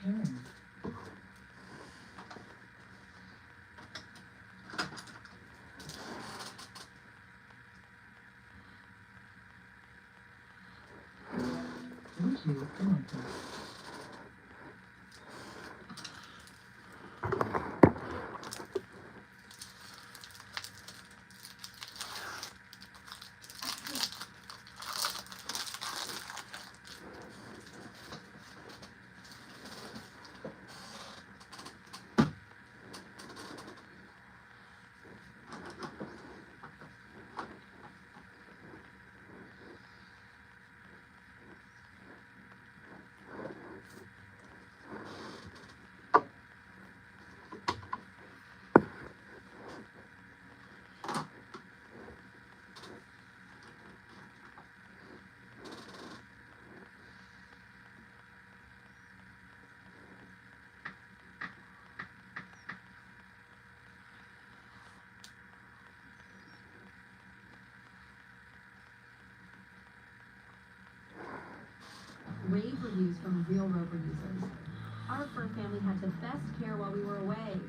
Aaron. Would you come on, please? Rave reviews from real Rover users. Our fur family had the best care while we were away.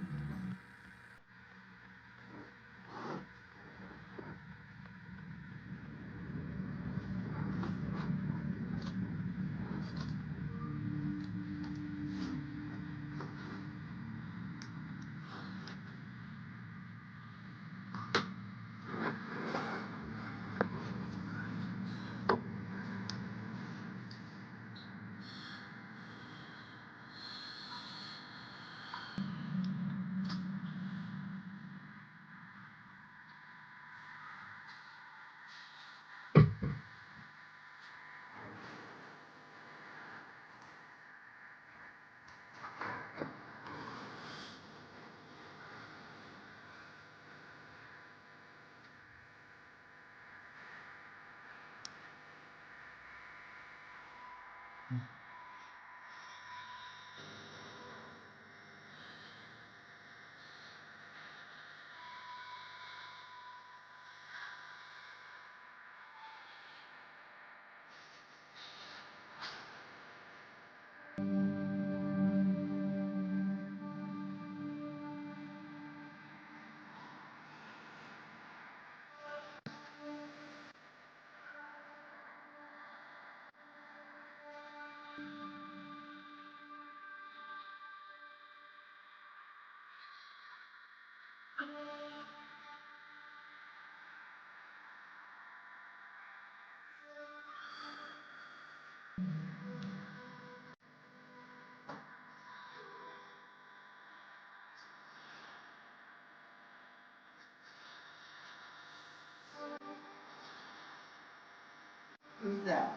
Who's that?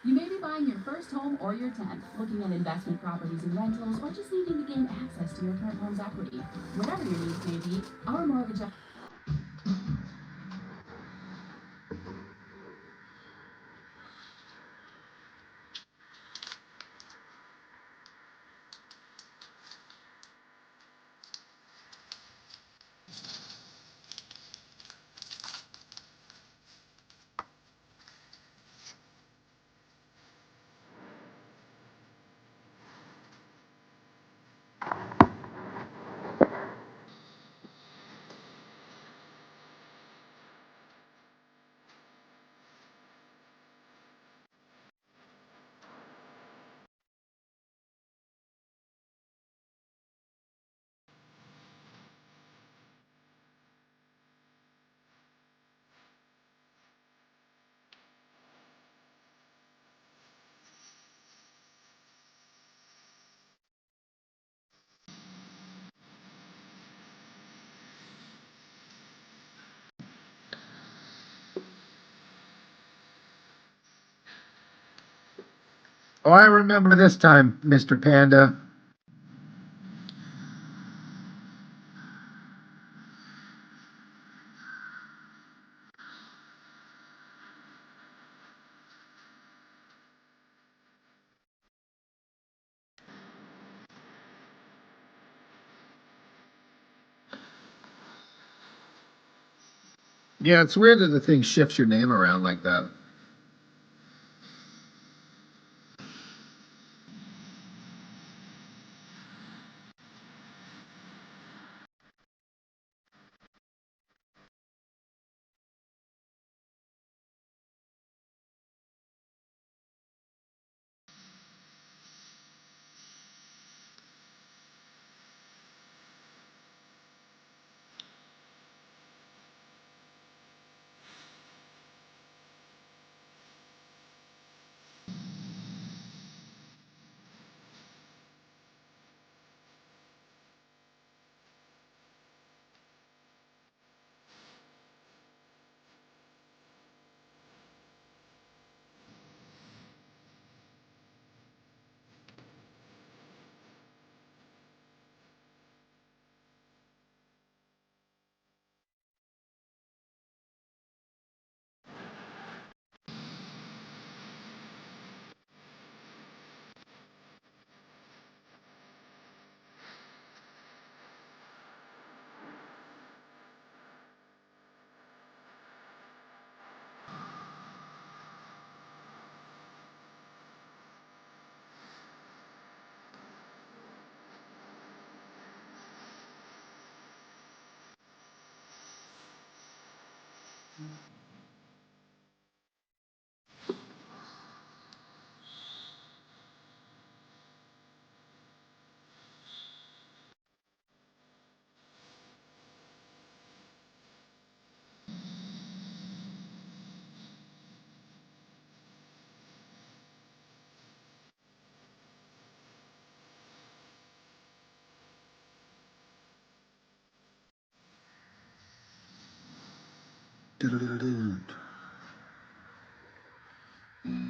You may be buying your first home or your 10th, looking at investment properties and rentals, or just needing to gain access to your current home's equity. Whatever your needs may be, our mortgage Oh, I remember this time, Mr. Panda. Yeah, it's weird that the thing shifts your name around like that.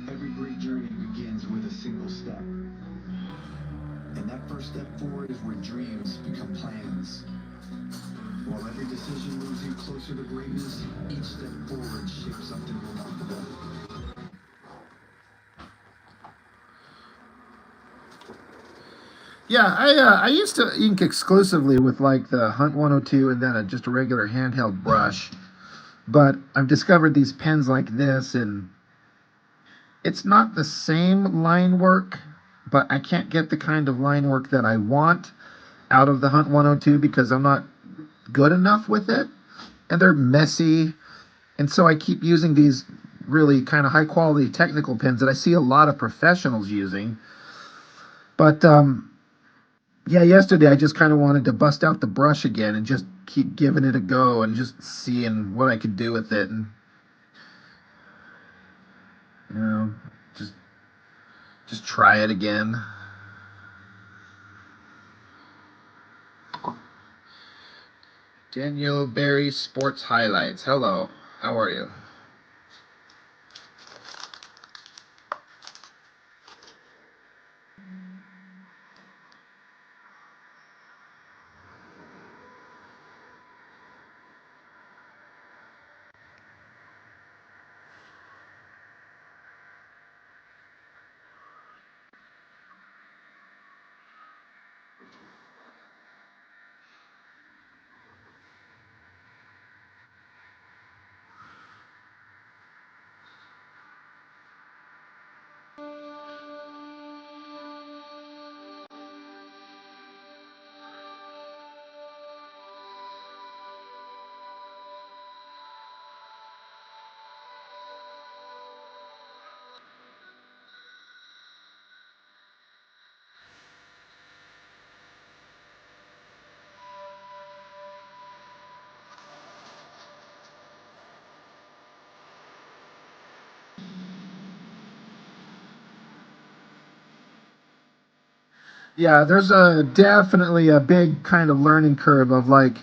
Every great journey begins with a single step. And that first step forward is where dreams become plans. While every decision moves you closer to greatness, each step forward shapes something remarkable. Yeah, I used to ink exclusively with like the Hunt 102 and then just a regular handheld brush. But I've discovered these pens like this, and it's not the same line work, but I can't get the kind of line work that I want out of the Hunt 102 because I'm not good enough with it. And they're messy. And so I keep using these really kind of high quality technical pens that I see a lot of professionals using. But yeah, yesterday I just kind of wanted to bust out the brush again and just keep giving it a go and just seeing what I could do with it. And, you know, just just try it again. Daniel Berry Sports Highlights. Hello. How are you? Yeah, there's a definitely a big kind of learning curve of like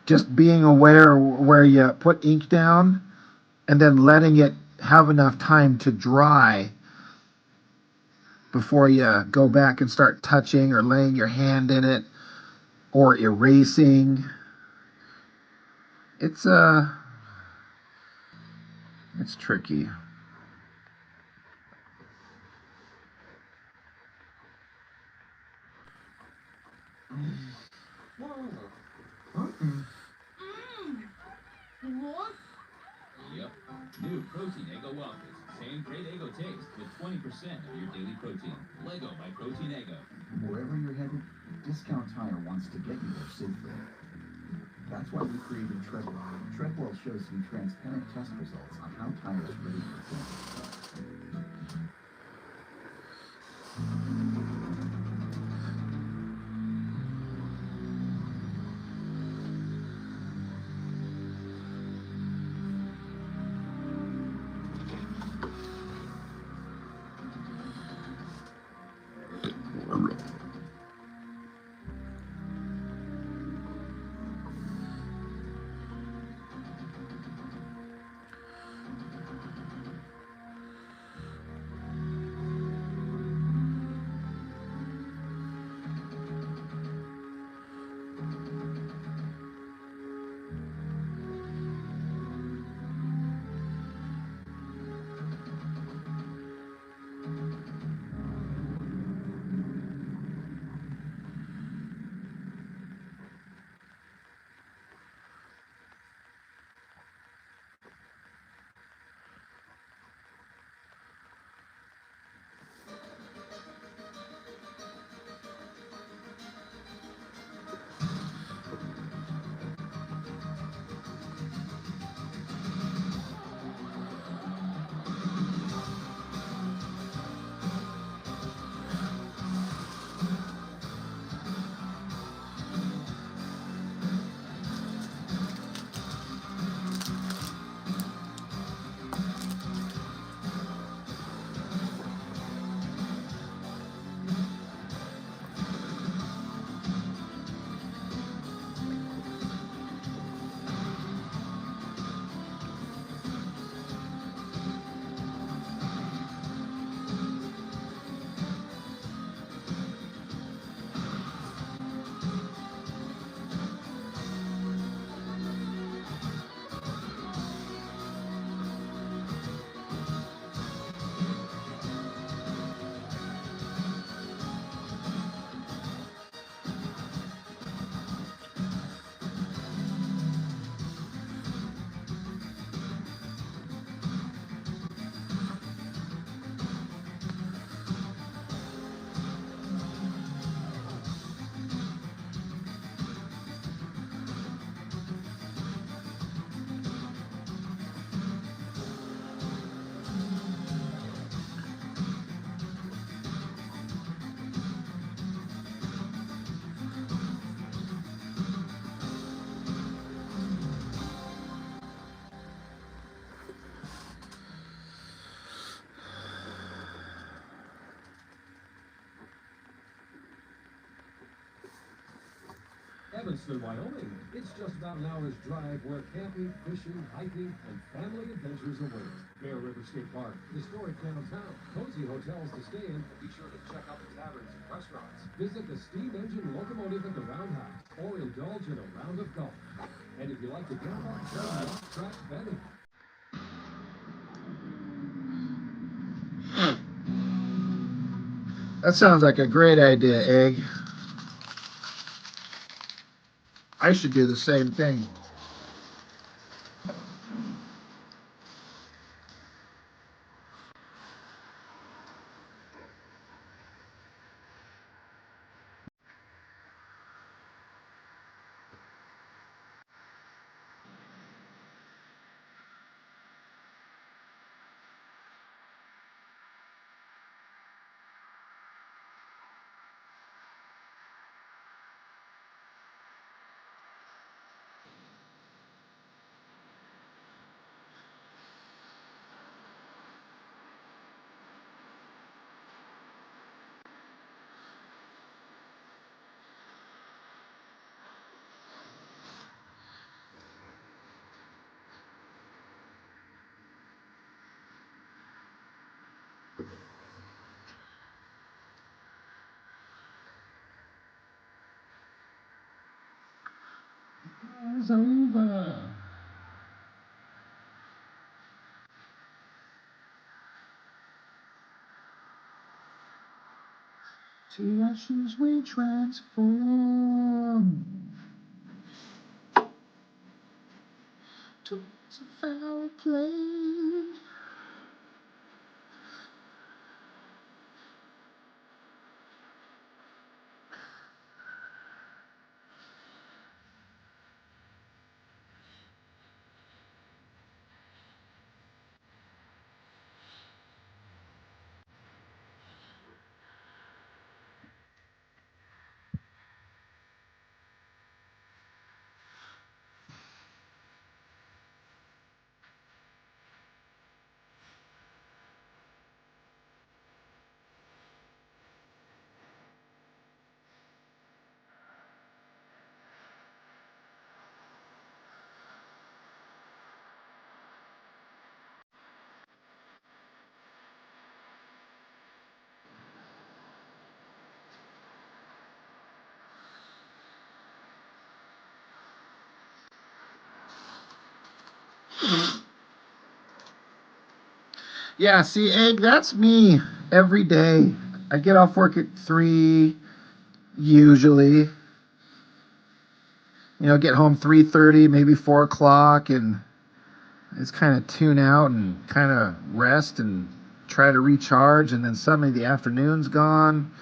just being aware where you put ink down and then letting it have enough time to dry. before you go back and start touching or laying your hand in it or erasing. It's it's tricky. Yep. New Protein Eggo Waffles. Same great Eggo taste with 20% of your daily protein. Lego by Protein Eggo. Wherever you're headed, Discount Tire wants to get you there safely. That's why we created Treadwell. Treadwell shows you transparent test results on how tires really perform. Evanston, Wyoming. It's just about an hour's drive where camping, fishing, hiking, and family adventures await. Bear River State Park, historic downtown, cozy hotels to stay in. Be sure to check out the taverns and restaurants. Visit the steam engine locomotive at the Roundhouse, or indulge in a round of golf. And if you like to gamble, try off-track betting. That sounds like a great idea, Egg. I should do the same thing. is over. To ashes we transform. Towards a foul play. Yeah, see, Egg, that's me every day. I get off work at 3, usually. You know, get home 3:30, maybe 4 o'clock, and just kind of tune out and kind of rest and try to recharge. And then suddenly the afternoon's gone.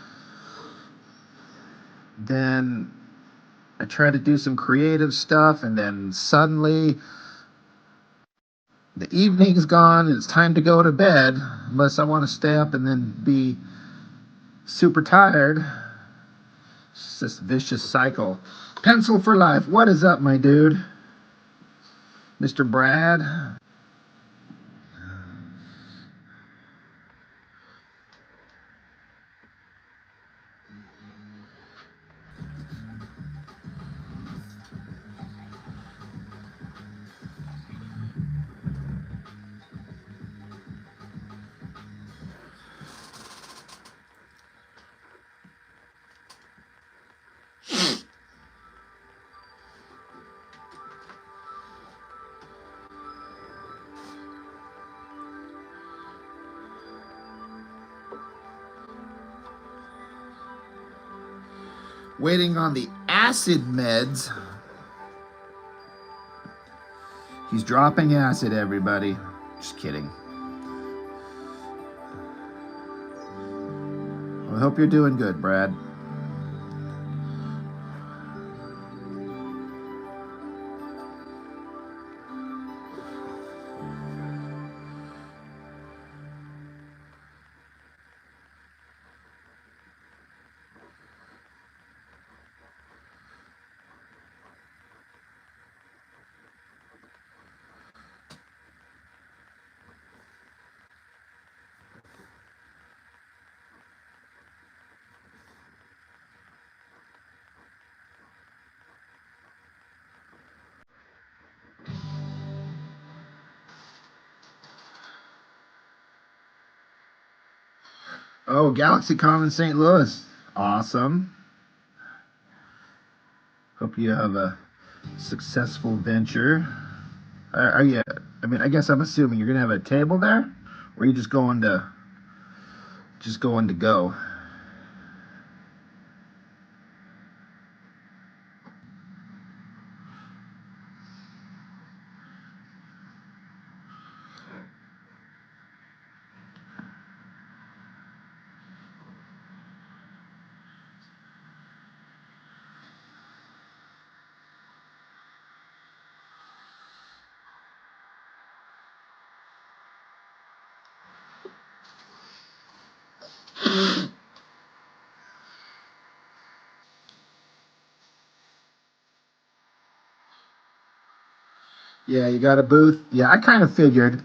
Then I try to do some creative stuff, and then suddenly the evening's gone and it's time to go to bed, unless I want to stay up and then be super tired. It's this vicious cycle. Pencil for life. What is up, my dude? Mr. Brad? Waiting on the acid meds. He's dropping acid, everybody. Just kidding. Well, I hope you're doing good, Brad. Oh, GalaxyCon in St. Louis. Awesome. Hope you have a successful venture. Are you? I mean, I guess I'm assuming you're gonna have a table there, or are you just going to go? Yeah, you got a booth. Yeah, I kind of figured.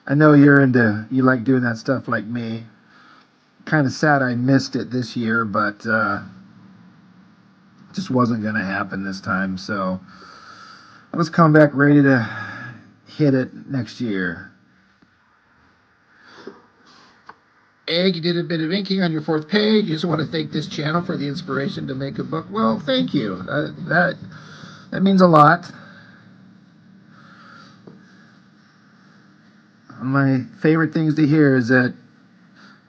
I know you like doing that stuff like me. Kind of sad I missed it this year, but just wasn't gonna happen this time. So let's come back ready to hit it next year. Egg, you did a bit of inking on your 4th page. You just want to thank this channel for the inspiration to make a book. Well, thank you. That means a lot. my favorite things to hear is that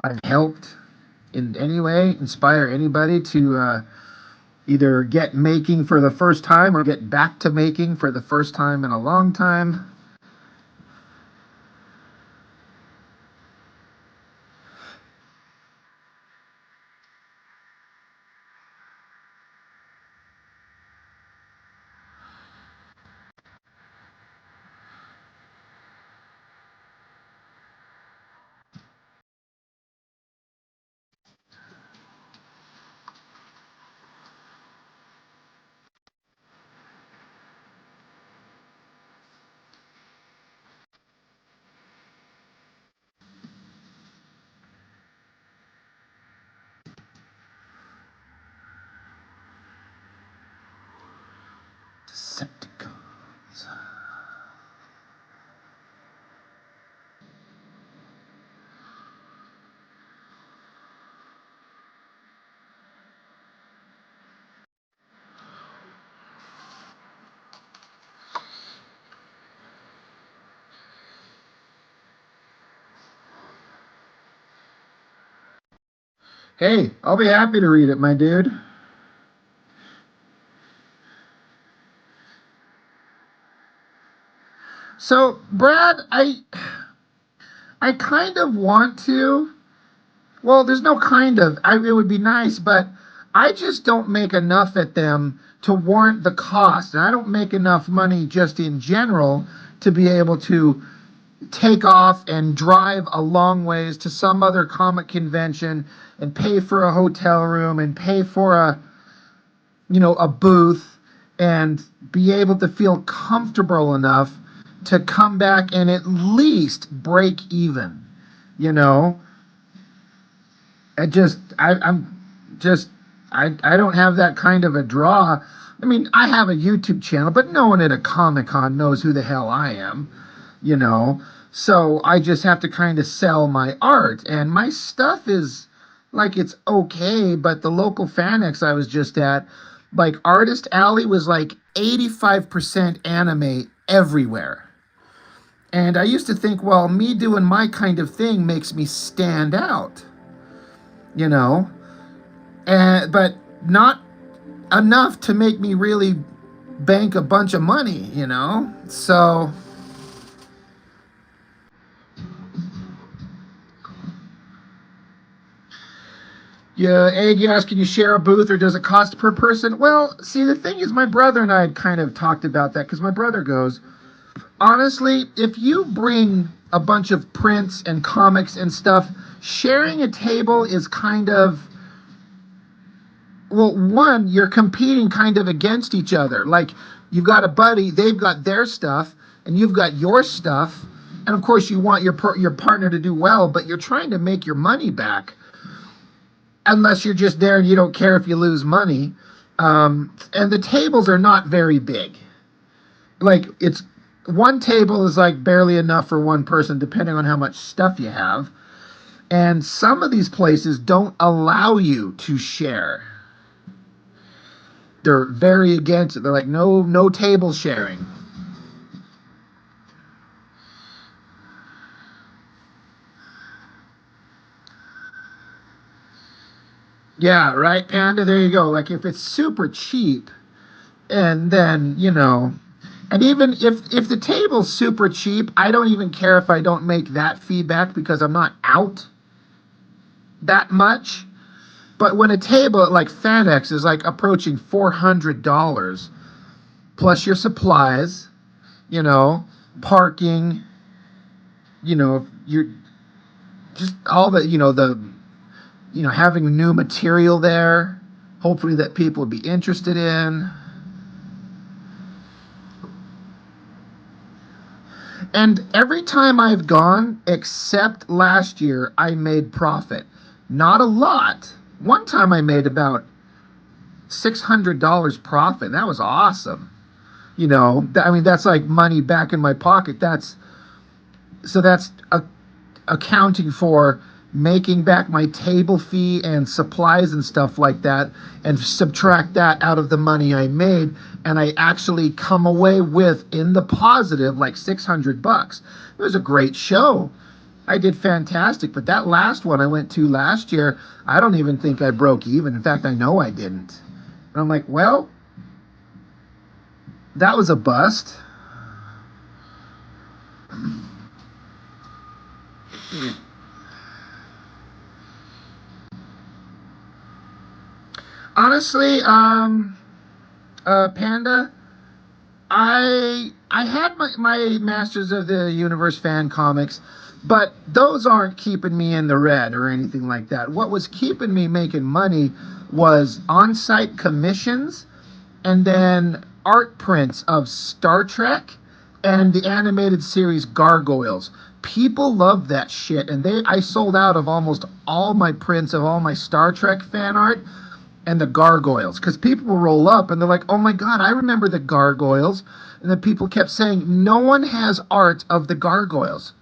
I've helped in any way inspire anybody to either get making for the first time or get back to making for the first time in a long time. Decepticons. Hey, I'll be happy to read it, my dude. So, Brad, I kind of want to. Well, there's no kind of. It would be nice, but I just don't make enough at them to warrant the cost. And I don't make enough money just in general to be able to take off and drive a long ways to some other comic convention and pay for a hotel room and pay for a booth and be able to feel comfortable enough to come back and at least break even, you know. I don't have that kind of a draw. I mean, I have a YouTube channel, but no one at a Comic-Con knows who the hell I am, you know. So I just have to kind of sell my art, and my stuff is like it's okay, but the local Fanex I was just at, like Artist Alley was like 85% anime everywhere. And I used to think, well, me doing my kind of thing makes me stand out, you know, but not enough to make me really bank a bunch of money, you know. So yeah, Egg, you ask, can you share a booth or does it cost per person? Well, see, the thing is, my brother and I had kind of talked about that because my brother goes, honestly, if you bring a bunch of prints and comics and stuff, sharing a table is kind of, well, one, you're competing kind of against each other. Like, you've got a buddy, they've got their stuff, and you've got your stuff. And of course, you want your partner to do well, but you're trying to make your money back. Unless you're just there and you don't care if you lose money. And the tables are not very big. Like, it's one table is like barely enough for one person, depending on how much stuff you have. And some of these places don't allow you to share. They're very against it. They're like, no table sharing. Yeah, right, Panda. There you go. Like, if it's super cheap, and then and even if the table's super cheap, I don't even care if I don't make that feedback because I'm not out that much. But when a table at like FedEx is like approaching $400 plus your supplies, parking, you're just all having new material there, hopefully that people would be interested in. And every time I've gone, except last year, I made profit. Not a lot. One time I made about $600 profit. That was awesome. That's like money back in my pocket. That's accounting for making back my table fee and supplies and stuff like that, and subtract that out of the money I made, and I actually come away with, in the positive, like $600. It was a great show. I did fantastic, but that last one I went to last year, I don't even think I broke even. In fact, I know I didn't. And I'm like, well, that was a bust. Honestly, Panda, I had my Masters of the Universe fan comics, but those aren't keeping me in the red or anything like that. What was keeping me making money was on-site commissions, and then art prints of Star Trek and the animated series Gargoyles. People love that shit, and I sold out of almost all my prints of all my Star Trek fan art and the Gargoyles, because people will roll up and they're like, oh my god, I remember the Gargoyles. And then people kept saying, no one has art of the Gargoyles.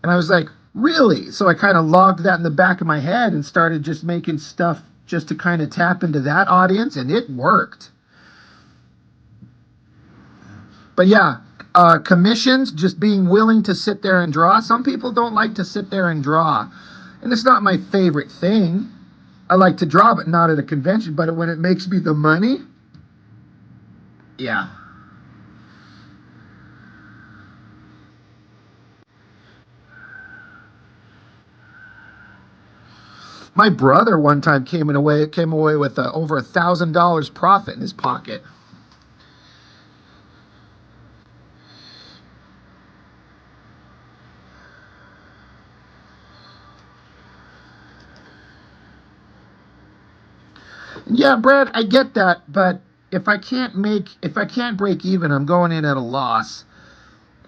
And I was like, really? So I kind of logged that in the back of my head and started just making stuff just to kind of tap into that audience, and it worked. But yeah, commissions, just being willing to sit there and draw. Some people don't like to sit there and draw, and it's not my favorite thing. I like to draw, but not at a convention. But when it makes me the money, yeah. My brother one time came away with over $1,000 profit in his pocket. Yeah, Brad, I get that, but if I can't break even, I'm going in at a loss.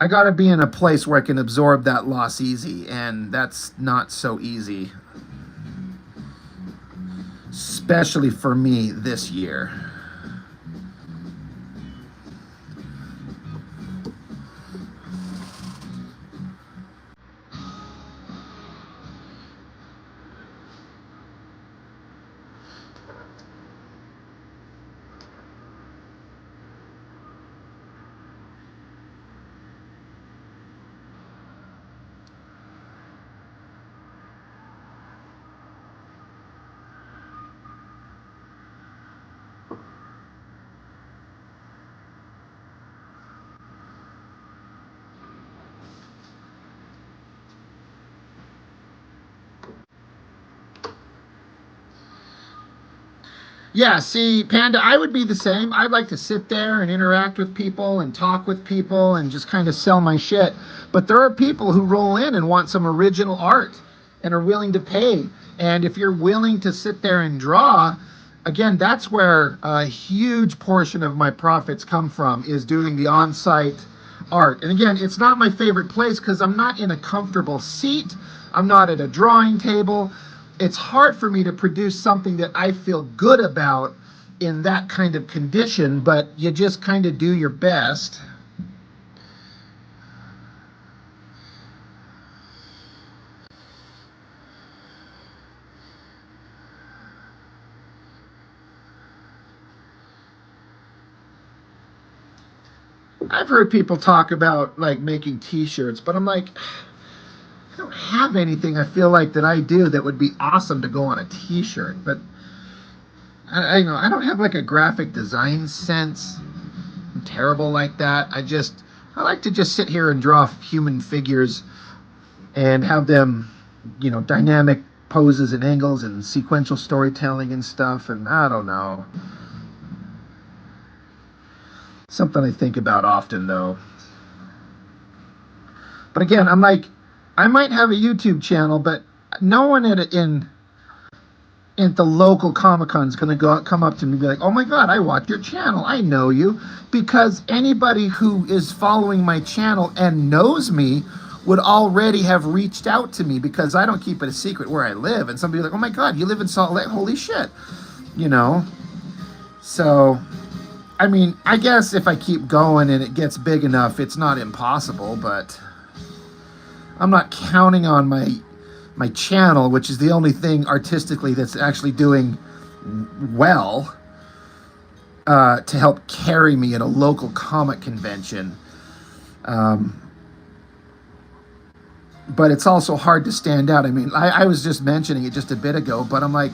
I got to be in a place where I can absorb that loss easy, and that's not so easy. Especially for me this year. Yeah, see, Panda, I would be the same. I'd like to sit there and interact with people and talk with people and just kind of sell my shit. But there are people who roll in and want some original art and are willing to pay. And if you're willing to sit there and draw, again, that's where a huge portion of my profits come from, is doing the on-site art. And again, it's not my favorite place because I'm not in a comfortable seat. I'm not at a drawing table. It's hard for me to produce something that I feel good about in that kind of condition, but you just kind of do your best. I've heard people talk about like making t-shirts, but I'm like, I don't have anything I feel like that I do that would be awesome to go on a t-shirt. But I know I don't have like a graphic design sense. I'm terrible like that. I like to just sit here and draw human figures and have them, dynamic poses and angles and sequential storytelling and stuff. And I don't know. Something I think about often though. But again, I'm like, I might have a YouTube channel, but no one at the local Comic-Con is going to come up to me and be like, oh my god, I watch your channel, I know you. Because anybody who is following my channel and knows me would already have reached out to me, because I don't keep it a secret where I live. And somebody like, oh my god, you live in Salt Lake, holy shit. So, I mean, I guess if I keep going and it gets big enough, it's not impossible, but I'm not counting on my channel, which is the only thing artistically that's actually doing well, to help carry me at a local comic convention. But it's also hard to stand out. I mean, I was just mentioning it just a bit ago, but I'm like,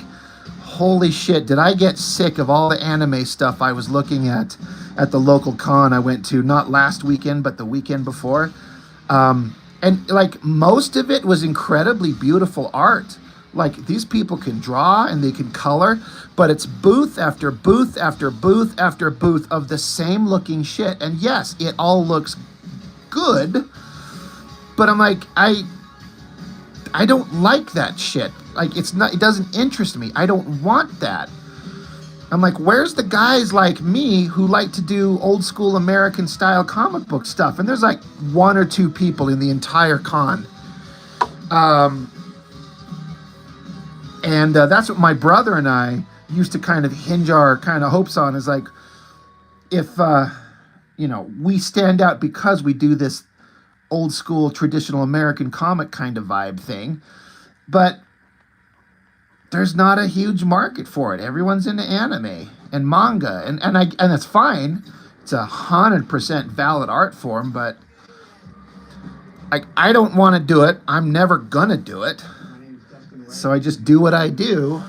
holy shit, did I get sick of all the anime stuff I was looking at the local con I went to, not last weekend, but the weekend before. And like most of it was incredibly beautiful art. Like these people can draw and they can color, but it's booth after booth after booth after booth of the same looking shit. And yes, it all looks good, but I'm like, I don't like that shit. Like it's not, it doesn't interest me. I don't want that. I'm like, where's the guys like me who like to do old school American style comic book stuff? And there's like one or two people in the entire con. And that's what my brother and I used to kind of hinge our kind of hopes on, is like, if, we stand out because we do this old school traditional American comic kind of vibe thing, but there's not a huge market for it. Everyone's into anime and manga, and that's fine. It's 100% valid art form, but like I don't want to do it. I'm never gonna do it. So I just do what I do.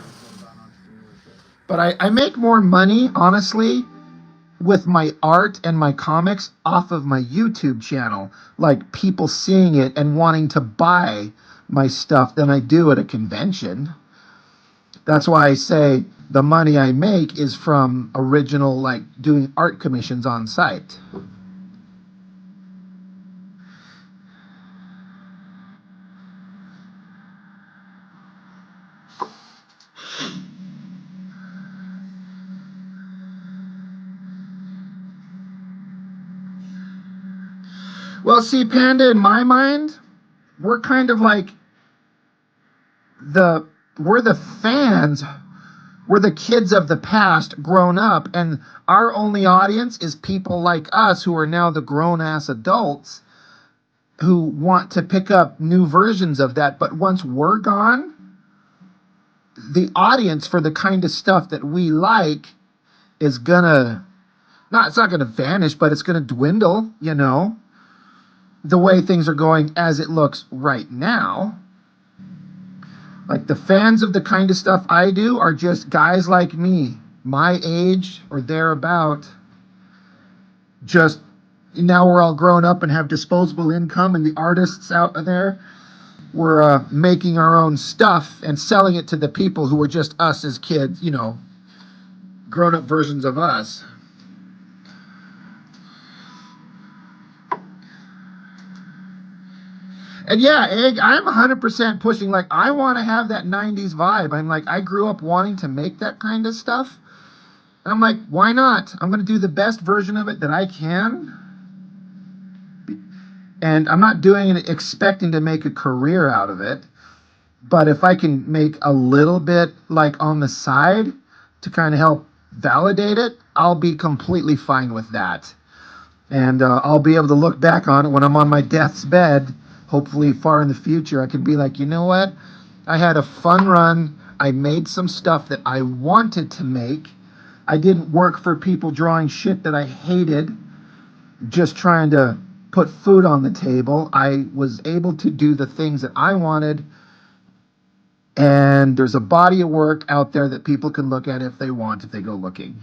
But I make more money, honestly, with my art and my comics off of my YouTube channel, like people seeing it and wanting to buy my stuff, than I do at a convention. That's why I say the money I make is from original, like doing art commissions on site. Well, see, Panda, in my mind, we're kind of like we're the fans. We're the kids of the past grown up, and our only audience is people like us who are now the grown-ass adults who want to pick up new versions of that. But once we're gone, the audience for the kind of stuff that we like is gonna, not, it's not gonna vanish, but it's gonna dwindle, the way things are going as it looks right now. Like the fans of the kind of stuff I do are just guys like me, my age or thereabout. Just now we're all grown up and have disposable income, and the artists out there, we're making our own stuff and selling it to the people who are just us as kids, grown up versions of us. And yeah, Egg, I'm 100% pushing, like, I want to have that 90s vibe. I'm like, I grew up wanting to make that kind of stuff. And I'm like, why not? I'm going to do the best version of it that I can. And I'm not doing it expecting to make a career out of it. But if I can make a little bit, like, on the side to kind of help validate it, I'll be completely fine with that. And I'll be able to look back on it when I'm on my death's bed, hopefully far in the future. I can be like, you know what? I had a fun run. I made some stuff that I wanted to make. I didn't work for people drawing shit that I hated, just trying to put food on the table. I was able to do the things that I wanted. And there's a body of work out there that people can look at if they want, if they go looking.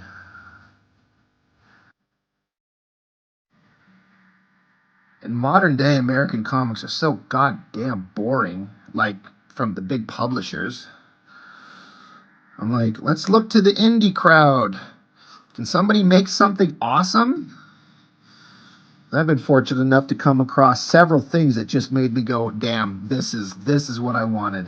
And modern day American comics are so goddamn boring, like from the big publishers. I'm like, let's look to the indie crowd. Can somebody make something awesome? I've been fortunate enough to come across several things that just made me go, damn, this is what I wanted.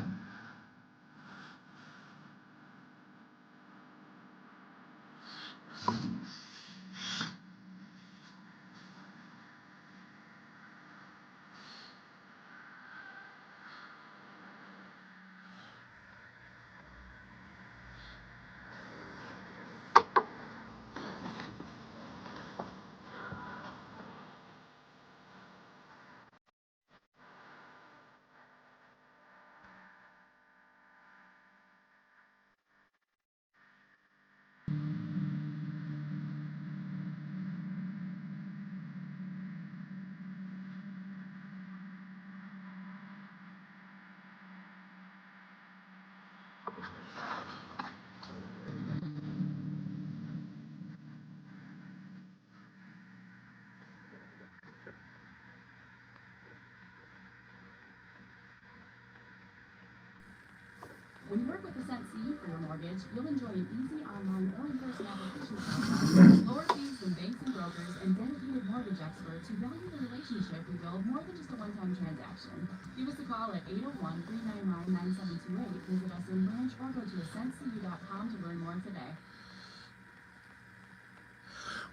When you work with Ascent CU for your mortgage, you'll enjoy an easy online or in-person application process, lower fees than banks and brokers, and dedicated mortgage experts who value the relationship we build more than just a one-time transaction. Give us a call at 801-399-9728. Visit us in branch or go to ascentcu.com to learn more today.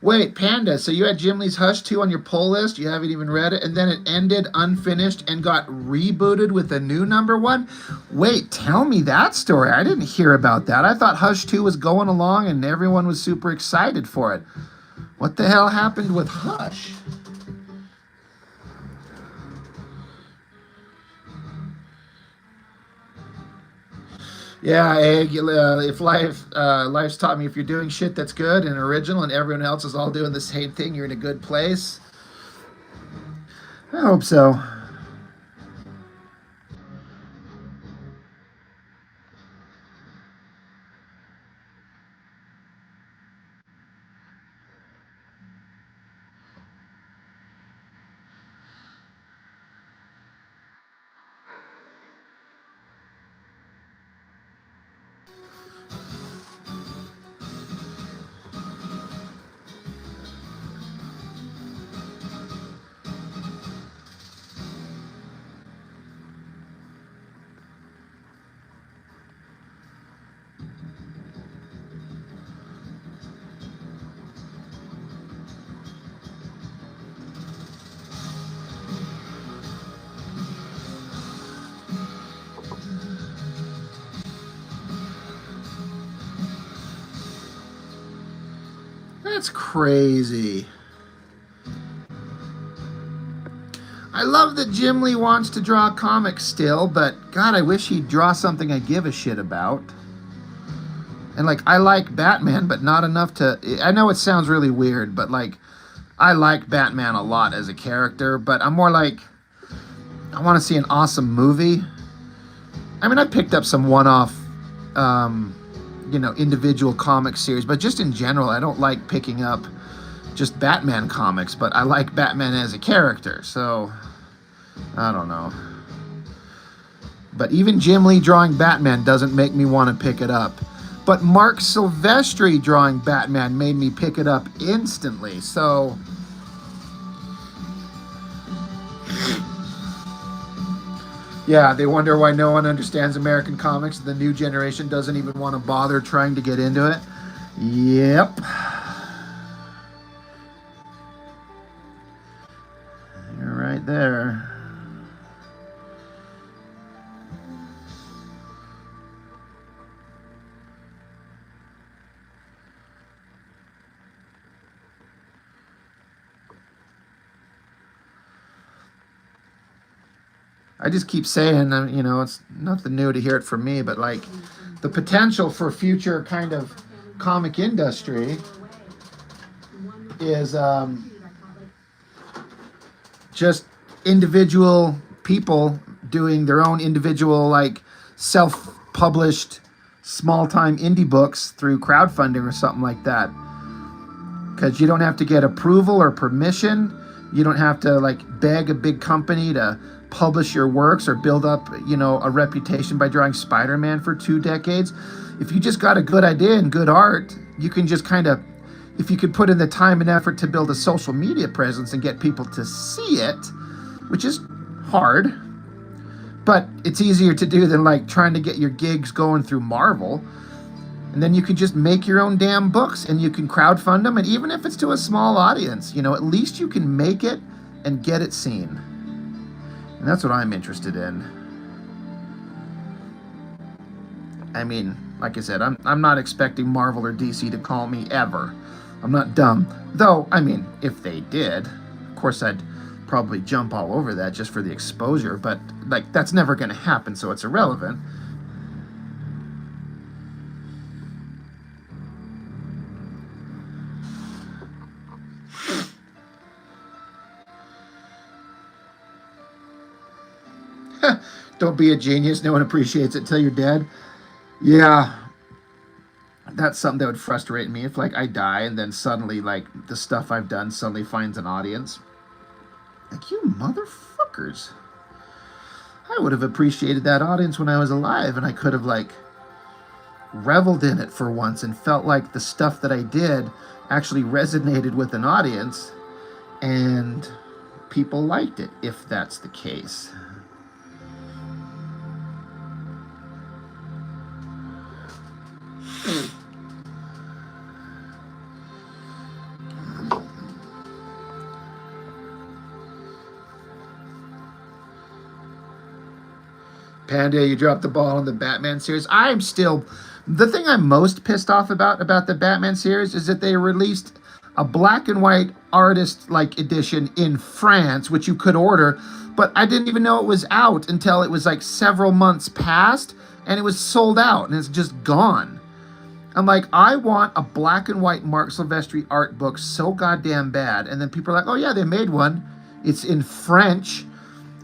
Wait, Panda, so you had Jim Lee's Hush 2 on your pull list, you haven't even read it, and then it ended unfinished and got rebooted with a new number 1? Wait, tell me that story. I didn't hear about that. I thought Hush 2 was going along and everyone was super excited for it. What the hell happened with Hush? Yeah, Egg, if life's taught me if you're doing shit that's good and original and everyone else is all doing the same thing, you're in a good place. I hope so. That's crazy. I love that Jim Lee wants to draw comics still, but God, I wish he'd draw something I give a shit about. And like, I like Batman, but not enough to... I know it sounds really weird, but like, I like Batman a lot as a character, but I'm more like, I want to see an awesome movie. I mean, I picked up some one-off, individual comic series, but just in general, I don't like picking up just Batman comics, but I like Batman as a character, so I don't know. But even Jim Lee drawing Batman doesn't make me want to pick it up. But Mark Silvestri drawing Batman made me pick it up instantly, so... Yeah, they wonder why no one understands American comics. The new generation doesn't even want to bother trying to get into it. Yep. You're right there. I just keep saying, it's nothing new to hear it from me, but like the potential for future kind of comic industry is just individual people doing their own individual, like self-published small-time indie books through crowdfunding or something like that. Because you don't have to get approval or permission. You don't have to like beg a big company to publish your works or build up, a reputation by drawing Spider-Man for 2 decades. If you just got a good idea and good art, you can just kind of, if you could put in the time and effort to build a social media presence and get people to see it, which is hard, but it's easier to do than like trying to get your gigs going through Marvel. And then you can just make your own damn books and you can crowdfund them. And even if it's to a small audience, at least you can make it and get it seen. And that's what I'm interested in. I mean, like I said, I'm not expecting Marvel or DC to call me ever. I'm not dumb. Though, I mean, if they did, of course I'd probably jump all over that just for the exposure. But, like, that's never going to happen, so it's irrelevant. Don't be a genius. No one appreciates it till you're dead. Yeah. That's something that would frustrate me. If, like, I die and then suddenly, like, the stuff I've done suddenly finds an audience. Like, you motherfuckers. I would have appreciated that audience when I was alive, and I could have, like, reveled in it for once and felt like the stuff that I did actually resonated with an audience and people liked it, if that's the case. Panda, you dropped the ball on the Batman series. The thing I'm most pissed off about the Batman series is that they released a black and white artist like edition in France, which you could order, but I didn't even know it was out until it was like several months past, and it was sold out, and it's just gone. I'm like, I want a black and white Mark Silvestri art book so goddamn bad, and then people are like, oh yeah, they made one. It's in French.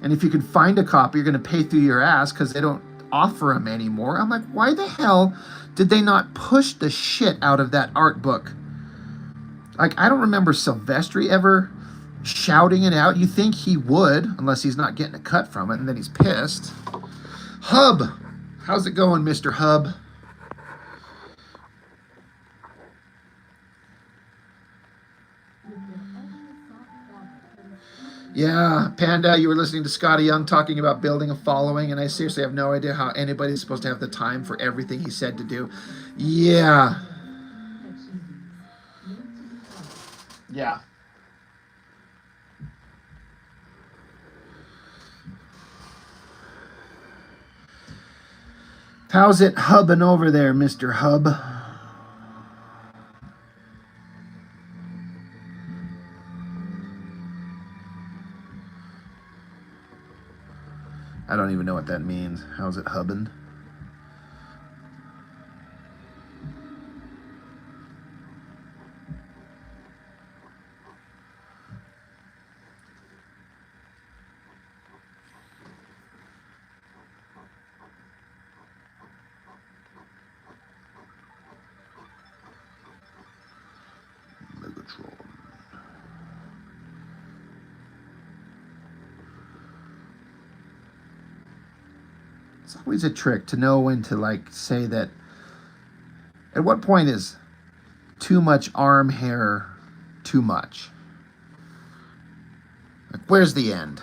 And if you can find a copy, you're going to pay through your ass because they don't offer them anymore. I'm like, why the hell did they not push the shit out of that art book? Like, I don't remember Silvestri ever shouting it out. You think he would, unless he's not getting a cut from it, and then he's pissed. Hub, how's it going, Mr. Hub? Yeah, Panda, you were listening to Scotty Young talking about building a following, and I seriously have no idea how anybody's supposed to have the time for everything he said to do. Yeah. Yeah. How's it hubbing over there, Mr. Hub? I don't even know what that means. How's it hubbing? Megatron. It's always a trick to know when to like say that. At what point is too much arm hair too much? Like, where's the end?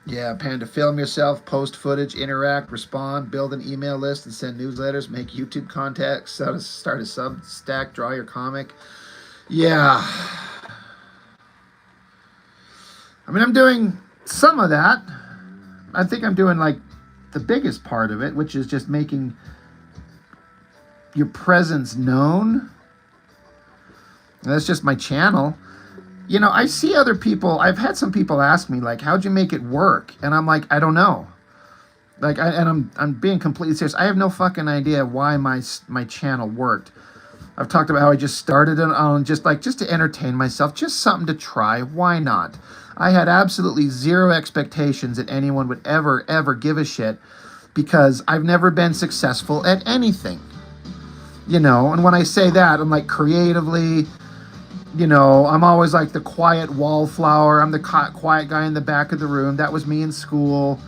Yeah, Panda, film yourself, post footage, interact, respond, build an email list, and send newsletters, make YouTube contacts, start a Substack, draw your comic. Yeah. I mean, I'm doing some of that. I think I'm doing, like, the biggest part of it, which is just making your presence known. And that's just my channel. You know, I see other people, I've had some people ask me, like, how'd you make it work? And I'm like, I don't know. Like, I'm being completely serious. I have no fucking idea why my channel worked. I've talked about how I just started it on just to entertain myself, just something to try. Why not? I had absolutely zero expectations that anyone would ever give a shit because I've never been successful at anything. You know, and when I say that, I'm like creatively... You know, I'm always like the quiet wallflower. I'm the quiet guy in the back of the room. That was me in school.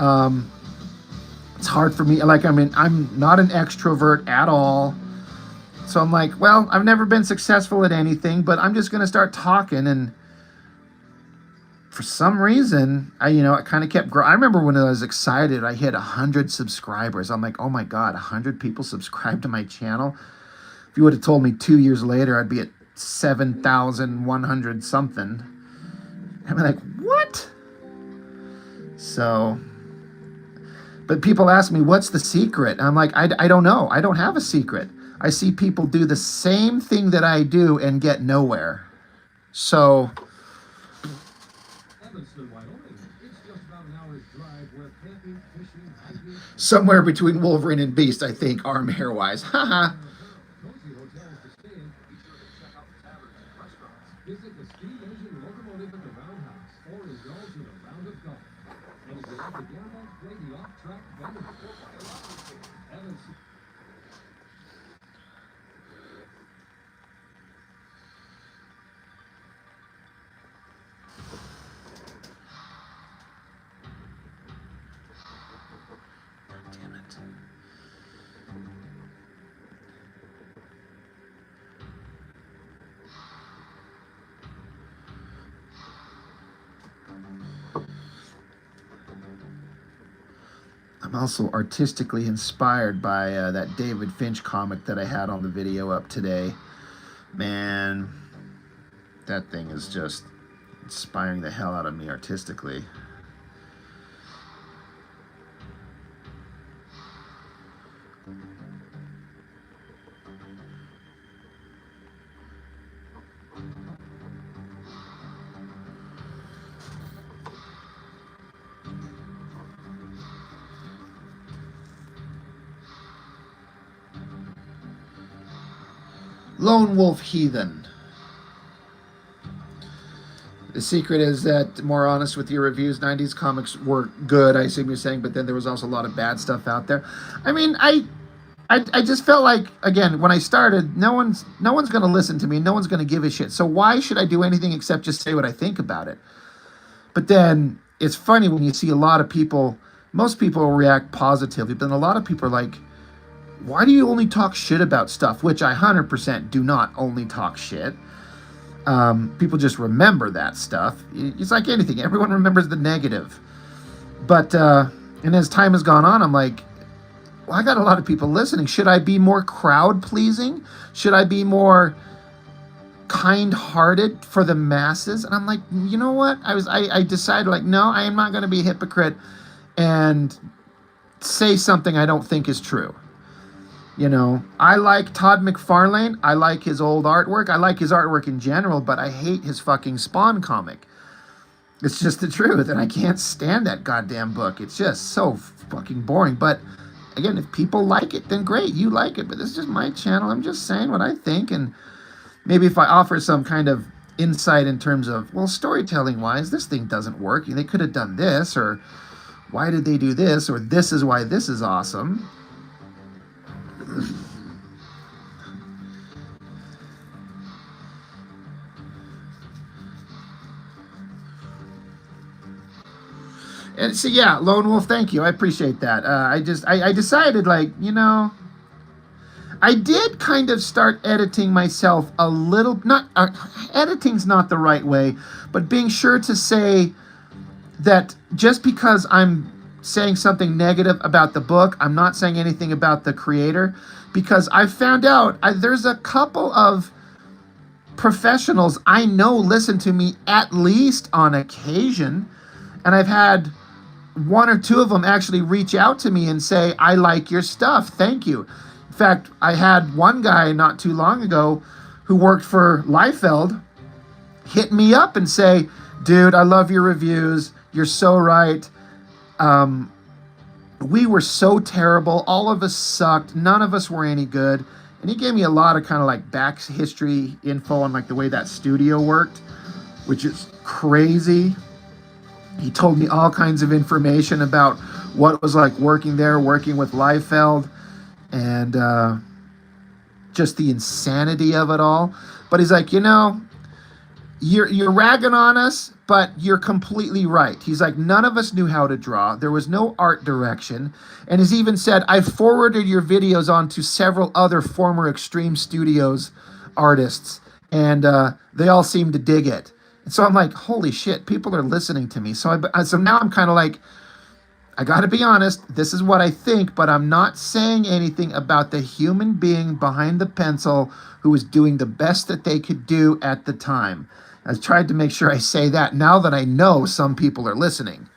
It's hard for me. Like, I mean, I'm not an extrovert at all. So I'm like, well, I've never been successful at anything, but I'm just going to start talking. And for some reason, I kind of kept growing. I remember when I was excited, I hit 100 subscribers. I'm like, oh my God, 100 people subscribe to my channel. If you would have told me 2 years later, I'd be at 7,100 something. I'm like, what? So, but people ask me, what's the secret? I'm like, I don't know. I don't have a secret. I see people do the same thing that I do and get nowhere. So, Evanston, Wyoming. It's just about an hour's drive where camping, fishing, hiking, somewhere between Wolverine and Beast, I think, arm hair wise. Haha. cozy hotels to stay in. Be sure to check out the taverns and restaurants. Visit the steam engine locomotive at the Roundhouse or indulge in a round of golf. And if you're to gamble, play the off-track betting, or buy a lottery ticket. Evans. Damn it. I'm also artistically inspired by that David Finch comic that I had on the video up today. Man, that thing is just inspiring the hell out of me artistically. Lone Wolf Heathen. The secret is that, more honest with your reviews, 90s comics were good, I assume you're saying, but then there was also a lot of bad stuff out there. I mean, I just felt like, again, when I started, no one's going to listen to me, no one's going to give a shit. So why should I do anything except just say what I think about it? But then it's funny when you see a lot of people, most people react positively, but then a lot of people are like, why do you only talk shit about stuff? Which I 100% do not only talk shit. People just remember that stuff. It's like anything. Everyone remembers the negative. But, and as time has gone on, I'm like, well, I got a lot of people listening. Should I be more crowd-pleasing? Should I be more kind-hearted for the masses? And I'm like, you know what? I decided, like, no, I am not going to be a hypocrite and say something I don't think is true. You know, I like Todd McFarlane. I like his old artwork. I like his artwork in general, but I hate his fucking Spawn comic. It's just the truth, and I can't stand that goddamn book. It's just so fucking boring. But again, if people like it, then great, you like it. But this is just my channel. I'm just saying what I think, and maybe if I offer some kind of insight in terms of, well, storytelling-wise, this thing doesn't work. They could have done this, or why did they do this, or this is why this is awesome. And so, yeah, Lone Wolf, thank you. I appreciate that. I decided, like, you know, I did kind of start editing myself a little, editing's not the right way, but being sure to say that just because I'm saying something negative about the book, I'm not saying anything about the creator, because I found out there's a couple of professionals I know listen to me at least on occasion, and I've had one or two of them actually reach out to me and say, I like your stuff, thank you. In fact, I had one guy not too long ago who worked for Liefeld hit me up and say, dude, I love your reviews, you're so right. We were so terrible. All of us sucked. None of us were any good. And he gave me a lot of kind of like back history info on like the way that studio worked, which is crazy. He told me all kinds of information about what it was like working there, working with Liefeld, and just the insanity of it all. But he's like, you know, you're ragging on us, but you're completely right. He's like, none of us knew how to draw. There was no art direction. And he's even said, I forwarded your videos on to several other former Extreme Studios artists, and they all seem to dig it. And so I'm like, holy shit, people are listening to me. So now I'm kind of like, I got to be honest, this is what I think, but I'm not saying anything about the human being behind the pencil who was doing the best that they could do at the time. I tried to make sure I say that now that I know some people are listening.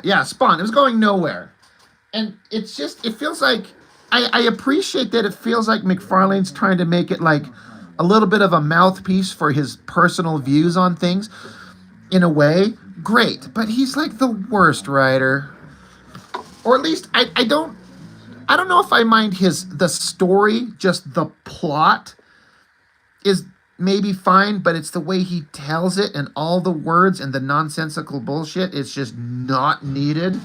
Yeah, Spawn. It was going nowhere. And it's just, it feels like, I appreciate that it feels like McFarlane's trying to make it like a little bit of a mouthpiece for his personal views on things. in a way, great. But he's like the worst writer. Or at least I don't know if I mind the story, just the plot is maybe fine, but it's the way he tells it and all the words and the nonsensical bullshit is just not needed.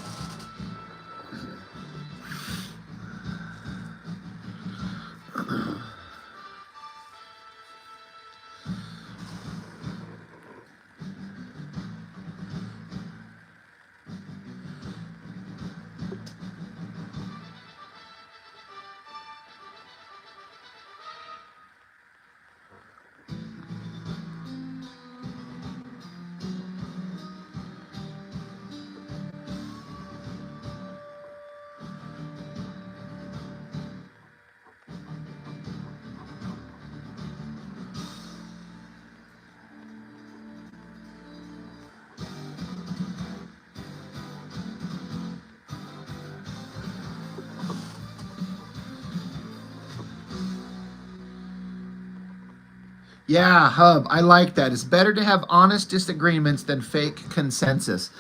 Yeah, Hub, I like that. It's better to have honest disagreements than fake consensus.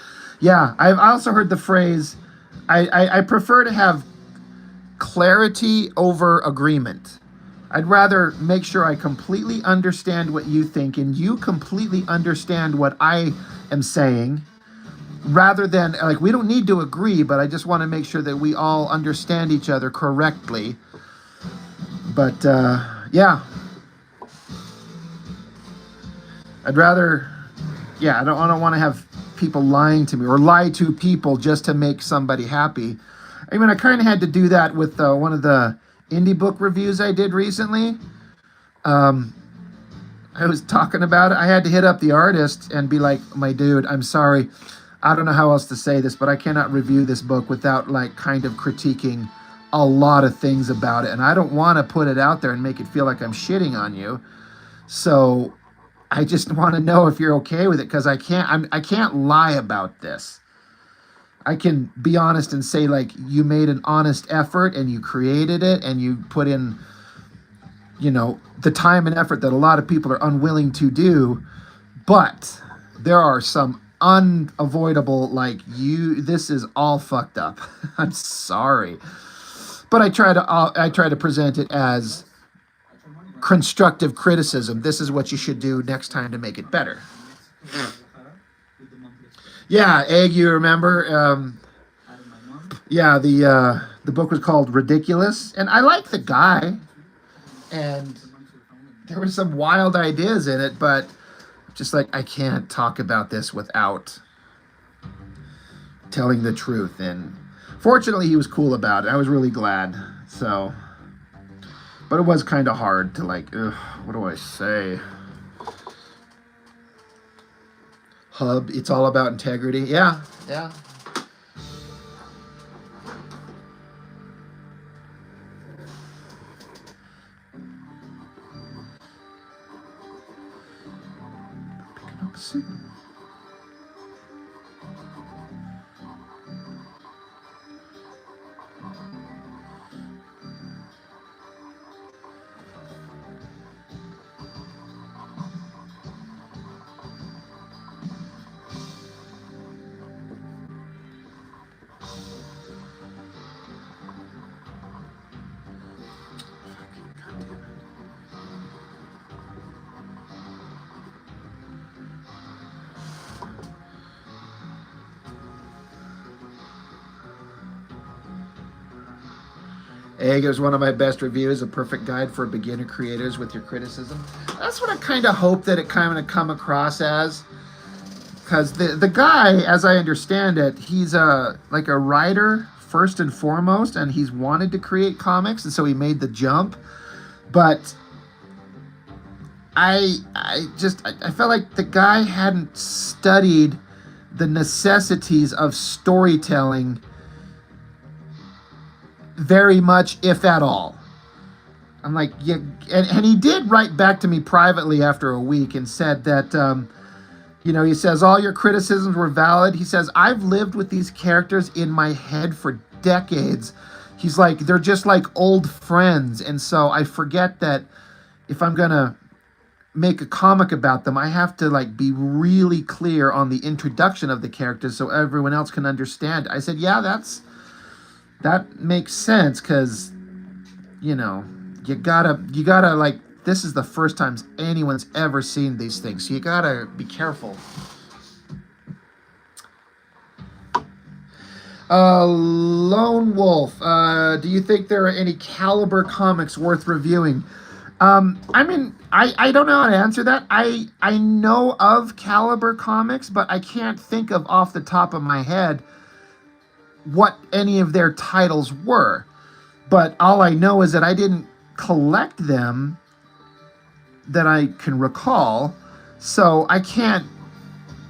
Yeah, I've also heard the phrase, I prefer to have clarity over agreement. I'd rather make sure I completely understand what you think and you completely understand what I am saying, rather than, like, we don't need to agree, but I just want to make sure that we all understand each other correctly. But, yeah. I'd rather, I don't want to have people lying to me or lie to people just to make somebody happy. I mean, I kind of had to do that with one of the indie book reviews I did recently. I was talking about it. I had to hit up the artist and be like, my dude, I'm sorry. I don't know how else to say this, but I cannot review this book without like kind of critiquing a lot of things about it. And I don't want to put it out there and make it feel like I'm shitting on you. So I just want to know if you're okay with it, because I can't lie about this. I can be honest and say, like, you made an honest effort and you created it and you put in, the time and effort that a lot of people are unwilling to do. But there are some unavoidable, this is all fucked up. I'm sorry. But I try to present it as constructive criticism. This is what you should do next time to make it better. Yeah, Egg, you remember? Yeah, the book was called Ridiculous, and I like the guy, and there were some wild ideas in it, but just like, I can't talk about this without telling the truth. And fortunately, he was cool about it. I was really glad. So. But it was kind of hard to what do I say? Hub, it's all about integrity. Yeah. Picking up a signal. Egg is one of my best reviews, a perfect guide for beginner creators with your criticism. That's what I kind of hope that it kind of come across as. Because the guy, as I understand it, he's a writer first and foremost, and he's wanted to create comics, and so he made the jump. But I felt like the guy hadn't studied the necessities of storytelling very much, if at all. I'm like, yeah, and he did write back to me privately after a week and said that, he says, all your criticisms were valid. He says, I've lived with these characters in my head for decades. He's like, they're just like old friends. And so I forget that if I'm going to make a comic about them, I have to like be really clear on the introduction of the characters so everyone else can understand. I said, yeah, that makes sense because you gotta like this is the first time anyone's ever seen these things, so you gotta be careful. Lone Wolf, do you think there are any Caliber comics worth reviewing? I mean, I don't know how to answer that. I know of Caliber comics, but I can't think of off the top of my head what any of their titles were. But all I know is that I didn't collect them that I can recall, so I can't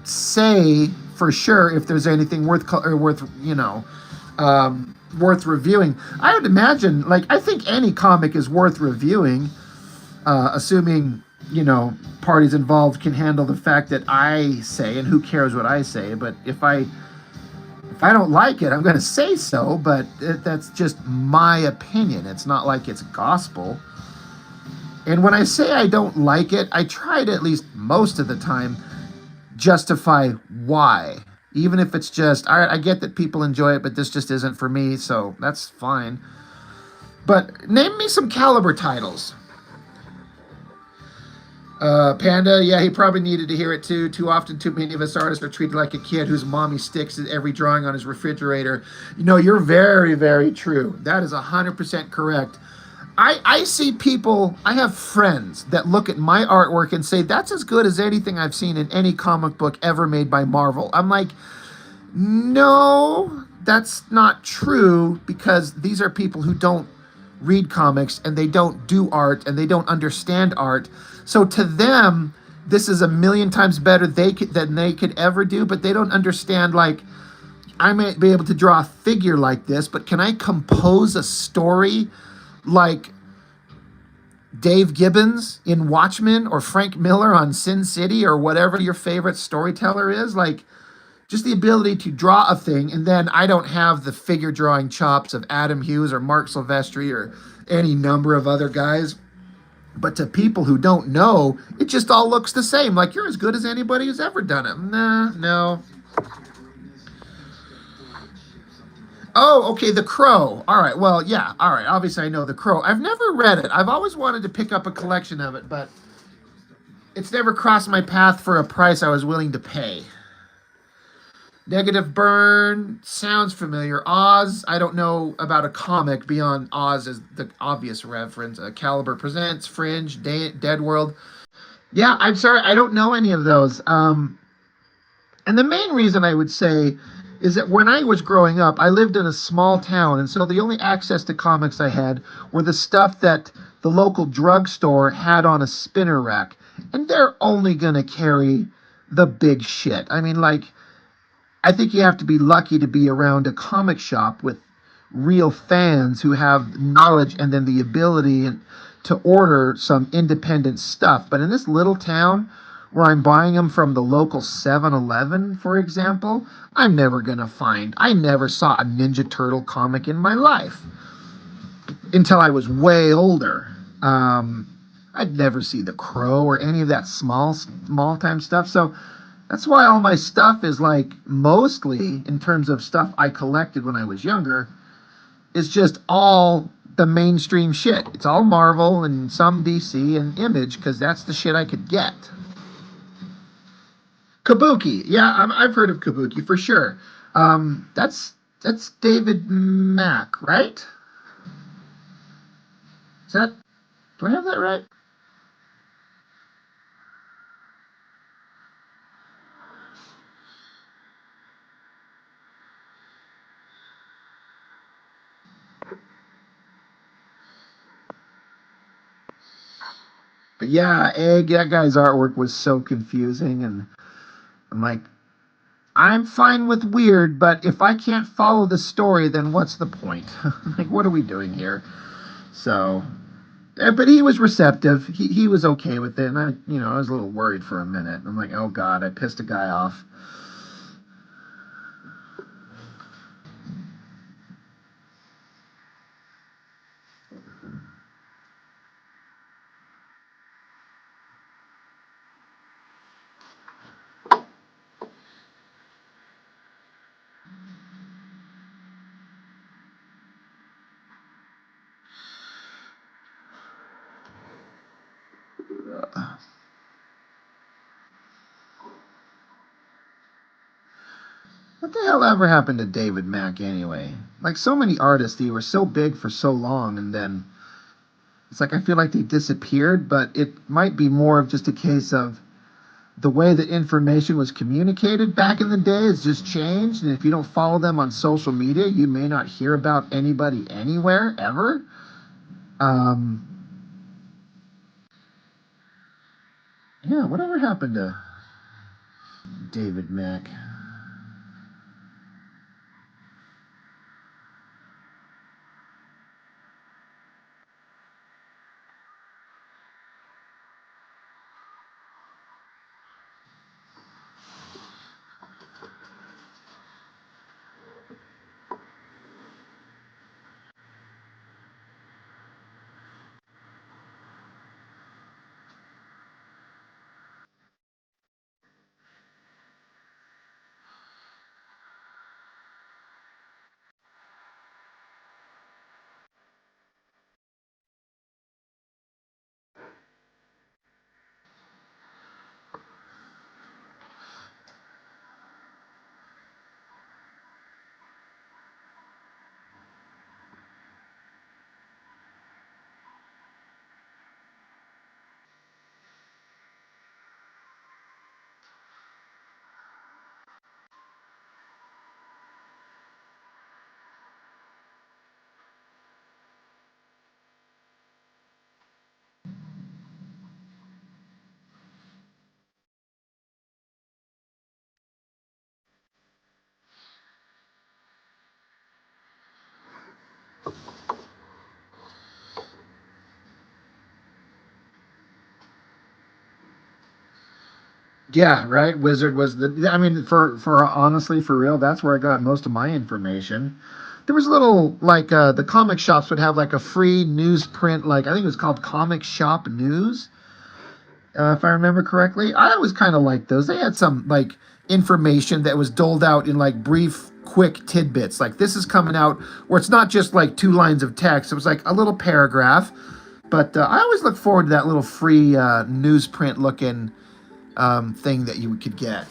say for sure if there's anything worth reviewing. I would imagine, like, I think any comic is worth reviewing, assuming parties involved can handle the fact that I say, and who cares what I say. But if I don't like it, I'm going to say so. But that's just my opinion. It's not like it's gospel. And when I say I don't like it, I try to, at least most of the time, justify why. Even if it's just, all right, I get that people enjoy it, but this just isn't for me, so that's fine. But name me some Caliber titles. Panda, yeah, he probably needed to hear it too. Too often, too many of us artists are treated like a kid whose mommy sticks at every drawing on his refrigerator. You're very, very true. That is 100% correct. I see people, I have friends that look at my artwork and say, that's as good as anything I've seen in any comic book ever made by Marvel. I'm like, no, that's not true, because these are people who don't read comics and they don't do art and they don't understand art. So to them, this is a million times better than they could ever do, but they don't understand, like, I might be able to draw a figure like this, but can I compose a story like Dave Gibbons in Watchmen, or Frank Miller on Sin City, or whatever your favorite storyteller is? Like, just the ability to draw a thing, and then I don't have the figure drawing chops of Adam Hughes or Mark Silvestri or any number of other guys. But to people who don't know, it just all looks the same. Like, you're as good as anybody who's ever done it. Nah, no. Oh, okay, The Crow. All right, well, yeah, all right. Obviously, I know The Crow. I've never read it. I've always wanted to pick up a collection of it, but it's never crossed my path for a price I was willing to pay. Negative Burn sounds familiar. Oz, I don't know about a comic beyond Oz as the obvious reference. Caliber Presents, Fringe, Dead World. Yeah, I'm sorry, I don't know any of those. And the main reason I would say is that when I was growing up, I lived in a small town, and so the only access to comics I had were the stuff that the local drugstore had on a spinner rack. And they're only going to carry the big shit. I mean, like, I think you have to be lucky to be around a comic shop with real fans who have knowledge and then the ability to order some independent stuff. But in this little town where I'm buying them from the local 7-Eleven, for example, I never saw a Ninja Turtle comic in my life until I was way older. I'd never see The Crow or any of that small time stuff. So that's why all my stuff is, like, mostly, in terms of stuff I collected when I was younger, is just all the mainstream shit. It's all Marvel and some DC and Image, because that's the shit I could get. Kabuki. Yeah, I've heard of Kabuki for sure. That's David Mack, right? Do I have that right? But yeah, Egg, that guy's artwork was so confusing, and I'm like, I'm fine with weird, but if I can't follow the story, then what's the point? Like, what are we doing here? So, but he was receptive. He was okay with it, and I was a little worried for a minute. I'm like, oh God, I pissed a guy off. What the hell ever happened to David Mack anyway? Like so many artists, they were so big for so long, and then it's like I feel like they disappeared. But it might be more of just a case of the way that information was communicated back in the day has just changed, and if you don't follow them on social media, you may not hear about anybody anywhere ever. Yeah, whatever happened to David Mack? Yeah, right. Wizard was the. I mean, for honestly, for real, that's where I got most of my information. There was a little like the comic shops would have like a free newsprint, like I think it was called Comic Shop News, if I remember correctly. I always kind of liked those. They had some like information that was doled out in like brief, quick tidbits. Like this is coming out, where it's not just like 2 lines of text. It was like a little paragraph. But I always look forward to that little free newsprint looking thing that you could get.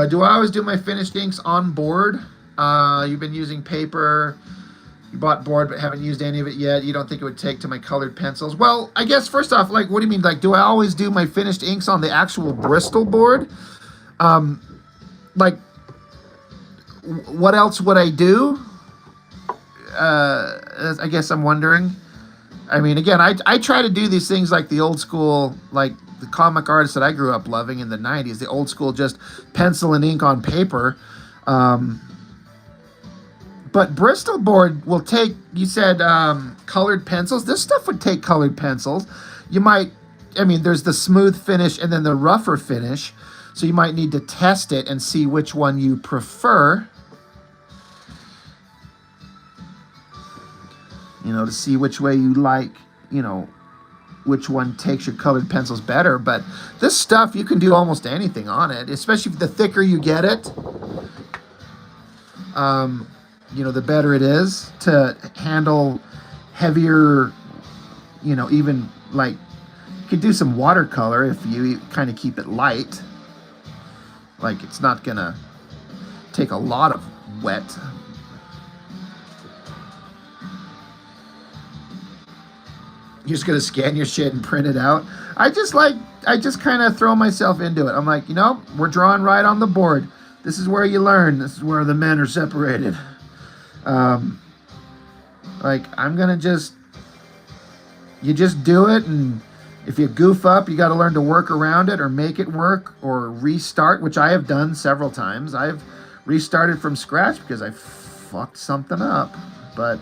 Do I always do my finished inks on board? You've been using paper. You bought board but haven't used any of it yet. You don't think it would take to my colored pencils? Well, I guess first off, like, what do you mean? Like, do I always do my finished inks on the actual Bristol board? Like, what else would I do? I guess I'm wondering. I mean, again, I try to do these things like the old school, like the comic artists that I grew up loving in the 90s, the old school just pencil and ink on paper. But Bristol board will take, you said colored pencils. This stuff would take colored pencils. You might, I mean, there's the smooth finish and then the rougher finish. So you might need to test it and see which one you prefer. You know, to see which way you like, you know, which one takes your colored pencils better. But this stuff, you can do almost anything on it, especially the thicker you get it. You know, the better it is to handle heavier, you know, even like you could do some watercolor if you kind of keep it light. Like it's not gonna take a lot of wet. You're just gonna scan your shit and print it out. I just kind of throw myself into it. I'm like, you know, we're drawing right on the board. This is where you learn. This is where the men are separated. Like I'm gonna you just do it, and if you goof up, you got to learn to work around it or make it work or restart, which I have done several times. I've restarted from scratch because I fucked something up, but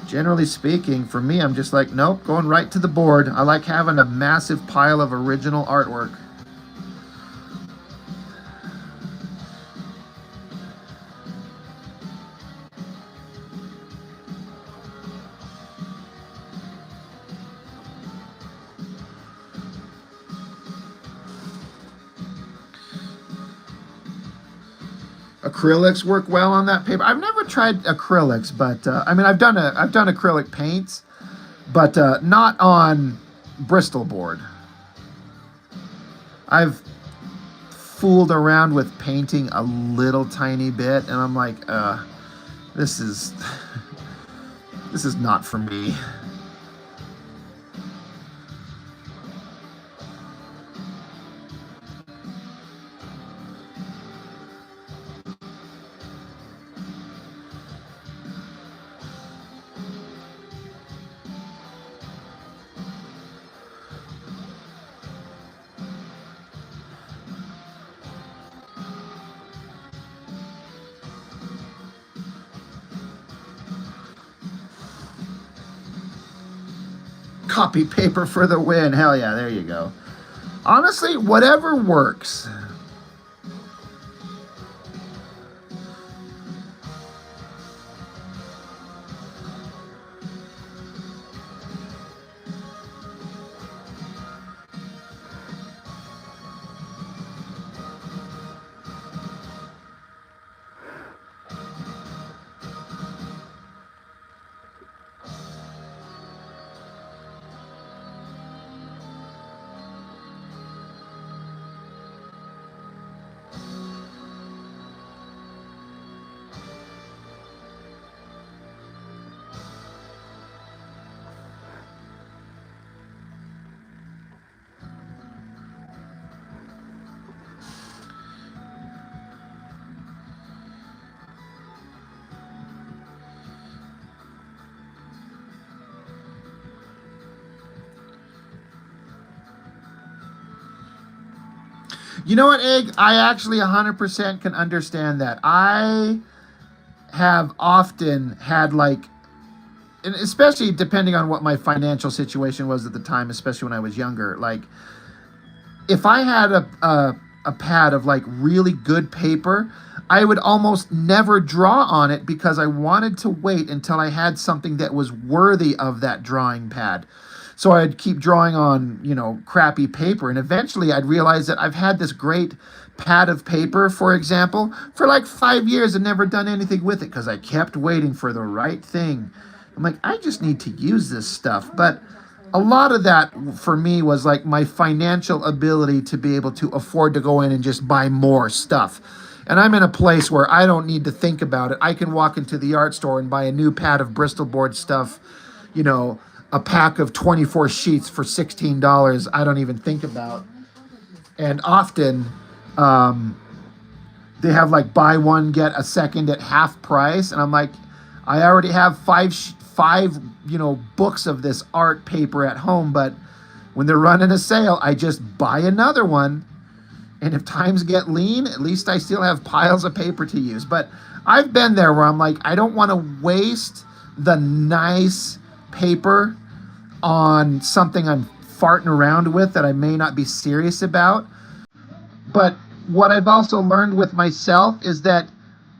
generally speaking, for me, I'm just like, nope, going right to the board. I like having a massive pile of original artwork. Of acrylics work well on that paper. I've never tried acrylics, but I mean, I've done acrylic paints, but not on Bristol board. I've fooled around with painting a little tiny bit, and I'm like, this is this is not for me. Copy paper for the win. Hell yeah, there you go. Honestly, whatever works. You know what, Egg? I actually 100% can understand that. I have often had, like, and especially depending on what my financial situation was at the time, especially when I was younger, like, if I had a pad of, like, really good paper, I would almost never draw on it because I wanted to wait until I had something that was worthy of that drawing pad. So I'd keep drawing on, you know, crappy paper. And eventually I'd realize that I've had this great pad of paper, for example, for like 5 years and never done anything with it because I kept waiting for the right thing. I'm like, I just need to use this stuff. But a lot of that for me was like my financial ability to be able to afford to go in and just buy more stuff. And I'm in a place where I don't need to think about it. I can walk into the art store and buy a new pad of Bristol board stuff, you know, a pack of 24 sheets for $16. I don't even think about. And often they have like buy one, get a second at half price. And I'm like, I already have five, you know, books of this art paper at home. But when they're running a sale, I just buy another one. And if times get lean, at least I still have piles of paper to use. But I've been there where I'm like, I don't want to waste the nice paper on something I'm farting around with that I may not be serious about. But what I've also learned with myself is that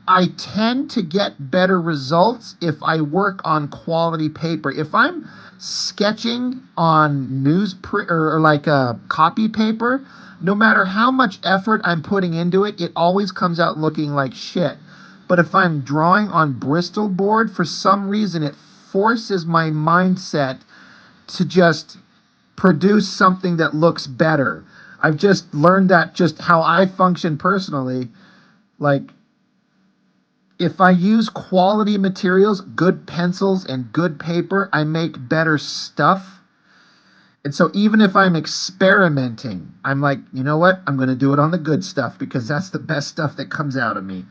I tend to get better results if I work on quality paper. If I'm sketching on newsprint or like a copy paper, no matter how much effort I'm putting into it, it always comes out looking like shit. But if I'm drawing on Bristol board, for some reason it forces my mindset to just produce something that looks better. I've just learned that just how I function personally. Like, if I use quality materials, good pencils, and good paper, I make better stuff. And so even if I'm experimenting, I'm like, you know what? I'm going to do it on the good stuff because that's the best stuff that comes out of me.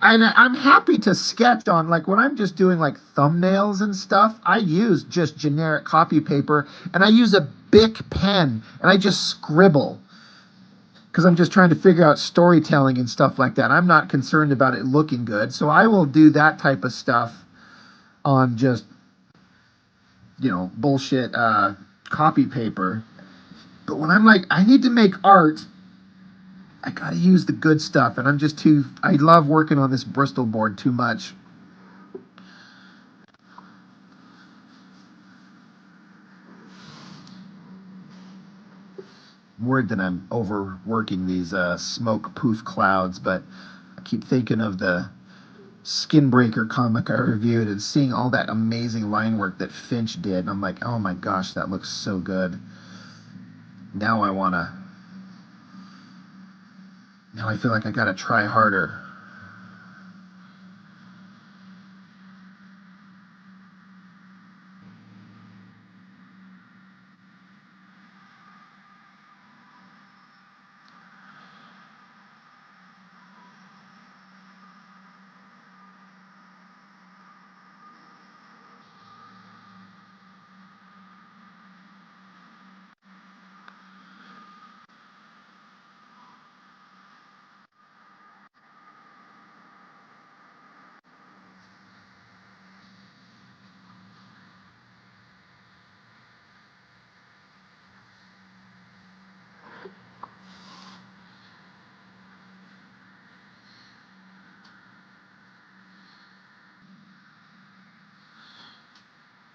And I'm happy to sketch on, like, when I'm just doing like thumbnails and stuff, I use just generic copy paper and I use a Bic pen and I just scribble because I'm just trying to figure out storytelling and stuff like that. I'm not concerned about it looking good. So I will do that type of stuff on just, you know, bullshit copy paper. But when I'm like, I need to make art, I gotta use the good stuff, and I love working on this Bristol board too much. worried that I'm overworking these smoke poof clouds, but I keep thinking of the Skinbreaker comic I reviewed and seeing all that amazing line work that Finch did. And I'm like, oh my gosh, that looks so good. Now I feel like I gotta try harder.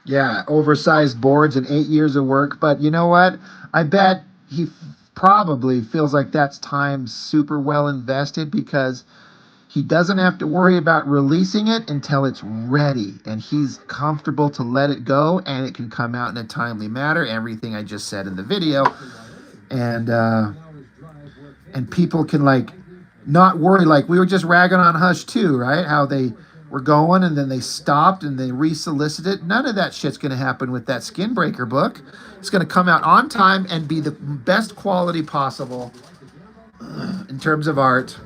Yeah, oversized boards and 8 years of work. But you know what? I bet he probably feels like that's time super well invested because he doesn't have to worry about releasing it until it's ready. And he's comfortable to let it go and it can come out in a timely manner. Everything I just said in the video. And people can like not worry. Like we were just ragging on Hush 2, right? How they were going and then they stopped and they resolicited. None of that shit's going to happen with that Skinbreaker book. It's going to come out on time and be the best quality possible in terms of art.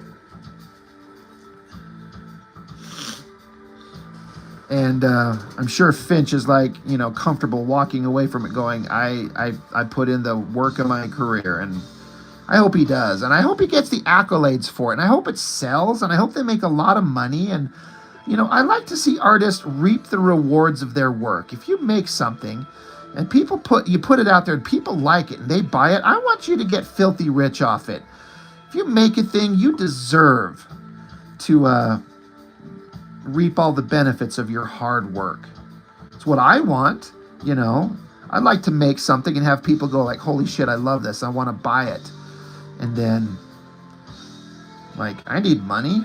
And I'm sure Finch is like, comfortable walking away from it going, I put in the work of my career. And I hope he does. And I hope he gets the accolades for it. And I hope it sells. And I hope they make a lot of money. And, I like to see artists reap the rewards of their work. If you make something and you put it out there and people like it and they buy it, I want you to get filthy rich off it. If you make a thing, you deserve to reap all the benefits of your hard work. It's what I want, I'd like to make something and have people go like, holy shit, I love this. I want to buy it. And then, like, I need money.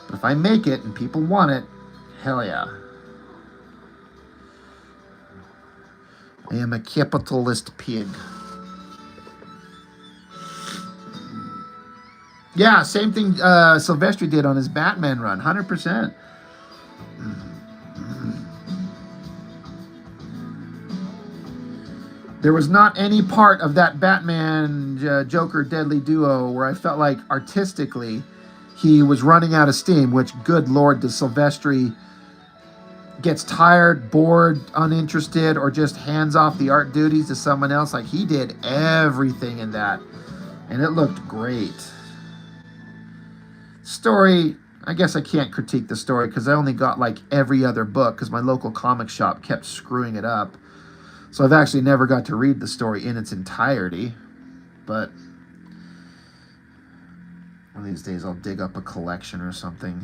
But if I make it and people want it, hell yeah. I am a capitalist pig. Yeah, same thing Silvestri did on his Batman run, 100%. There was not any part of that Batman Joker deadly duo where I felt like artistically he was running out of steam, which, good Lord, does Silvestri gets tired, bored, uninterested, or just hands off the art duties to someone else. Like, he did everything in that, and it looked great. Story, I guess I can't critique the story because I only got like every other book because my local comic shop kept screwing it up. So I've actually never got to read the story in its entirety. But one of these days I'll dig up a collection or something.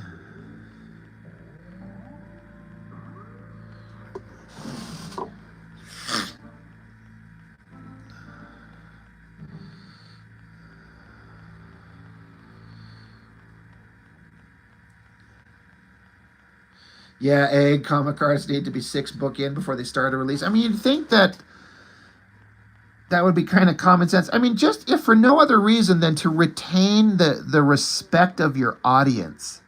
Yeah, egg comic cards need to be 6 book in before they start a release. I mean, you'd think that would be kind of common sense. I mean, just if for no other reason than to retain the respect of your audience.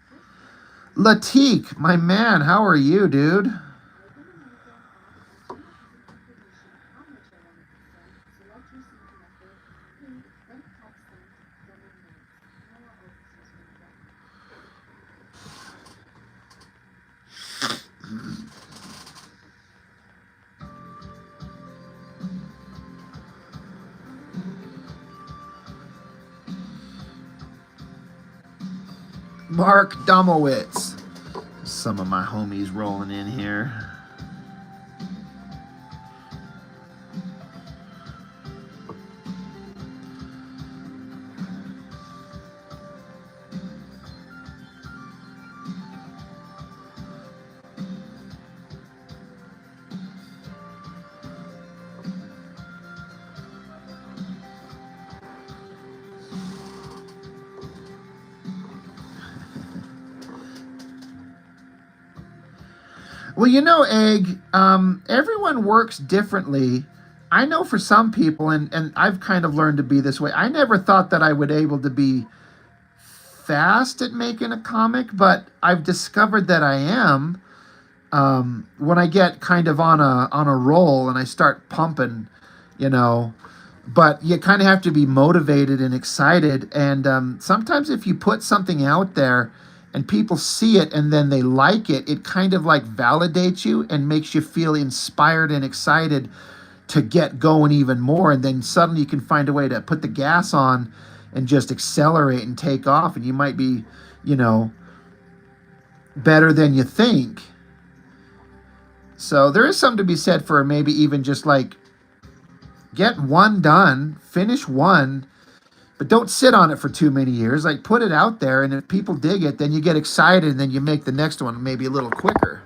Latik, my man, how are you, dude? Mark Domowitz. Some of my homies rolling in here. Well, Egg, everyone works differently. I know for some people, and I've kind of learned to be this way. I never thought that I would able to be fast at making a comic, but I've discovered that I am. When I get kind of on a roll and I start pumping, you know. But you kind of have to be motivated and excited. And sometimes if you put something out there and people see it and then they like it, it kind of like validates you and makes you feel inspired and excited to get going even more. And then suddenly you can find a way to put the gas on and just accelerate and take off. And you might be, you know, better than you think. So there is something to be said for maybe even just like get one done, finish one, but don't sit on it for too many years. Like put it out there, and if people dig it, then you get excited, and then you make the next one maybe a little quicker.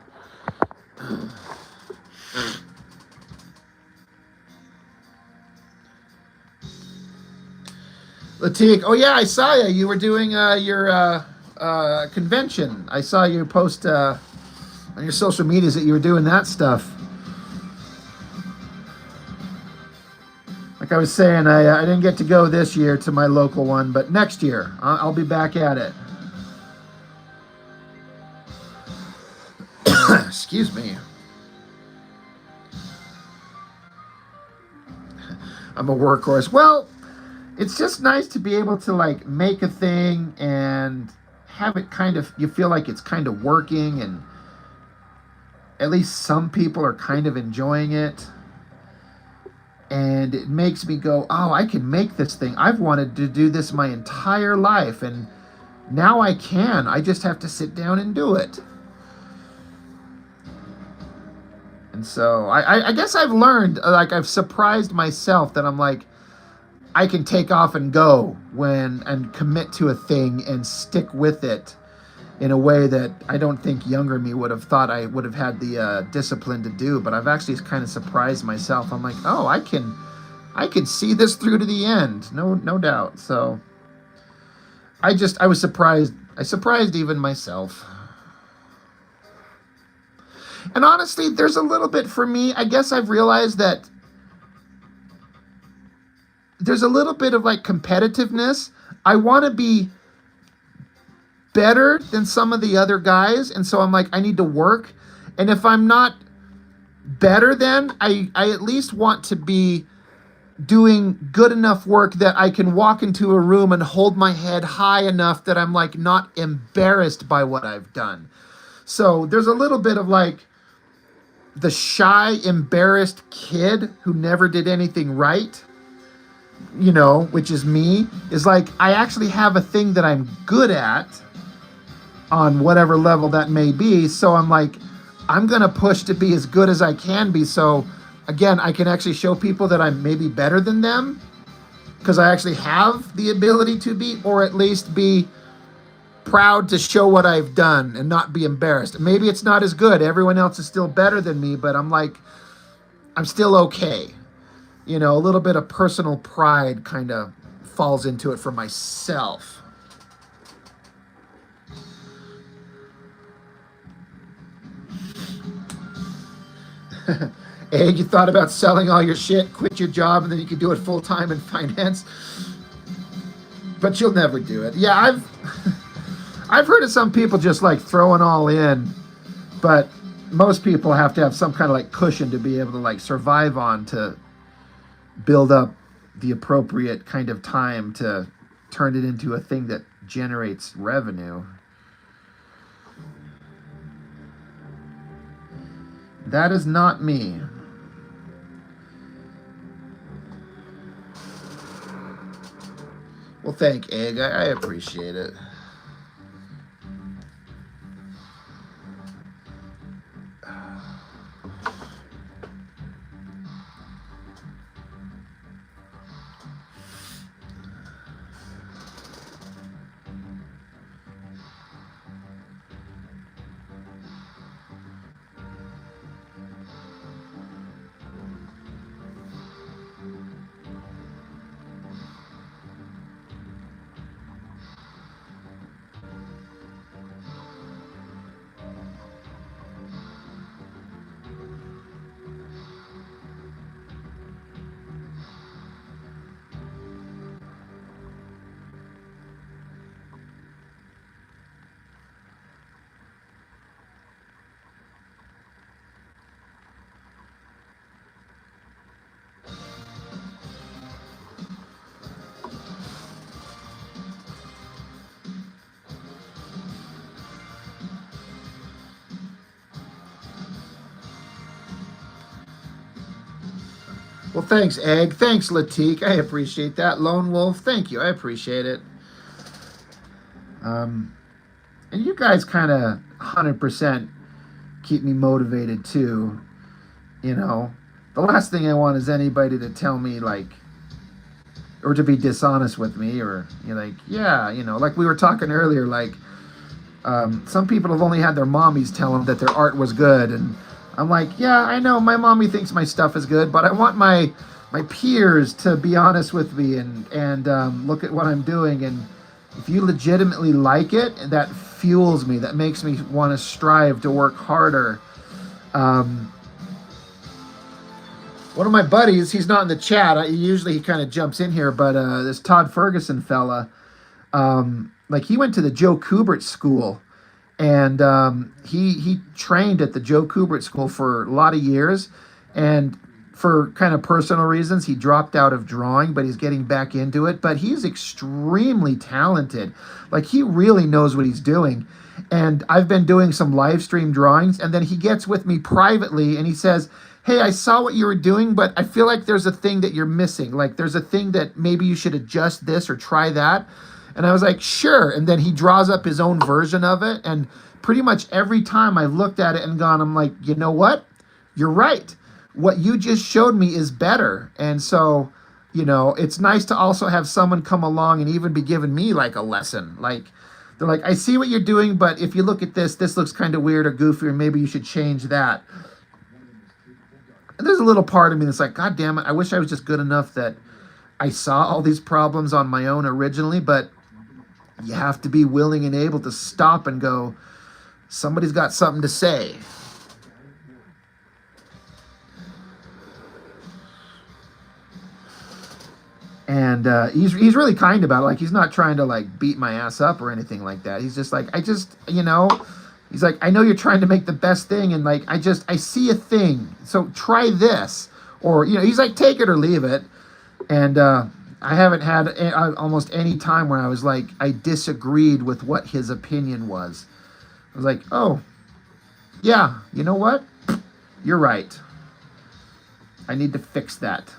Latik, oh yeah, I saw you. You were doing your convention. I saw you post on your social medias that you were doing that stuff. Like I was saying, I didn't get to go this year to my local one, but next year I'll be back at it. Excuse me. I'm a workhorse. Well, it's just nice to be able to like make a thing and have it kind of, you feel like it's kind of working, and at least some people are kind of enjoying it. And it makes me go, oh, I can make this thing. I've wanted to do this my entire life, and now I can. I just have to sit down and do it. And so I guess I've learned, like I've surprised myself that I'm like, I can take off and go and commit to a thing and stick with it in a way that I don't think younger me would have thought I would have had the discipline to do. But I've actually kind of surprised myself. I'm like, oh, I can see this through to the end. No doubt. So I was surprised. I surprised even myself. And honestly, there's a little bit for me. I guess I've realized that there's a little bit of like competitiveness. I want to be better than some of the other guys, and so I'm like, I need to work. And if I'm not better than, I at least want to be doing good enough work that I can walk into a room and hold my head high enough that I'm like not embarrassed by what I've done. So there's a little bit of like the shy, embarrassed kid who never did anything right, you know, which is me, is like, I actually have a thing that I'm good at on whatever level that may be. So I'm like, I'm going to push to be as good as I can be. So again, I can actually show people that I'm maybe better than them because I actually have the ability to be, or at least be proud to show what I've done and not be embarrassed. Maybe it's not as good. Everyone else is still better than me, but I'm like, I'm still okay. You know, a little bit of personal pride kind of falls into it for myself. Hey, you thought about selling all your shit, quit your job, and then you could do it full time in finance? But you'll never do it. Yeah, I've heard of some people just like throwing all in, but most people have to have some kind of like cushion to be able to like survive on, to build up the appropriate kind of time to turn it into a thing that generates revenue. That is not me. Well, thank Egg. I appreciate it. Well, thanks, Egg. Thanks, Latique. I appreciate that. Lone Wolf, thank you. I appreciate it. And you guys kind of 100% keep me motivated too. You know, the last thing I want is anybody to tell me like, or to be dishonest with me, or you're like, yeah, you know, like we were talking earlier, like some people have only had their mommies tell them that their art was good, and I'm like, yeah, I know my mommy thinks my stuff is good, but I want my peers to be honest with me and look at what I'm doing, and if you legitimately like it, that fuels me, that makes me want to strive to work harder. One of my buddies, he's not in the chat. Usually he kind of jumps in here, but this Todd Ferguson fella, like he went to the Joe Kubert School, and he trained at the Joe Kubert School for a lot of years, and for kind of personal reasons, he dropped out of drawing, but he's getting back into it. But he's extremely talented. Like he really knows what he's doing. And I've been doing some live stream drawings, and then he gets with me privately and he says, hey, I saw what you were doing, but I feel like there's a thing that you're missing. Like there's a thing that maybe you should adjust this or try that. And I was like, sure. And then he draws up his own version of it. And pretty much every time I've looked at it and gone, I'm like, you know what? You're right. What you just showed me is better. And so, you know, it's nice to also have someone come along and even be giving me like a lesson. Like they're like, I see what you're doing, but if you look at this, this looks kind of weird or goofy, or maybe you should change that. And there's a little part of me that's like, God damn it, I wish I was just good enough that I saw all these problems on my own originally, but you have to be willing and able to stop and go, somebody's got something to say. And he's really kind about it. Like, he's not trying to, like, beat my ass up or anything like that. He's just like, you know, he's like, I know you're trying to make the best thing, and, like, I see a thing, so try this. Or, you know, he's like, take it or leave it. And I haven't had almost any time where I was like, I disagreed with what his opinion was. I was like, oh, yeah, you know what? You're right. I need to fix that.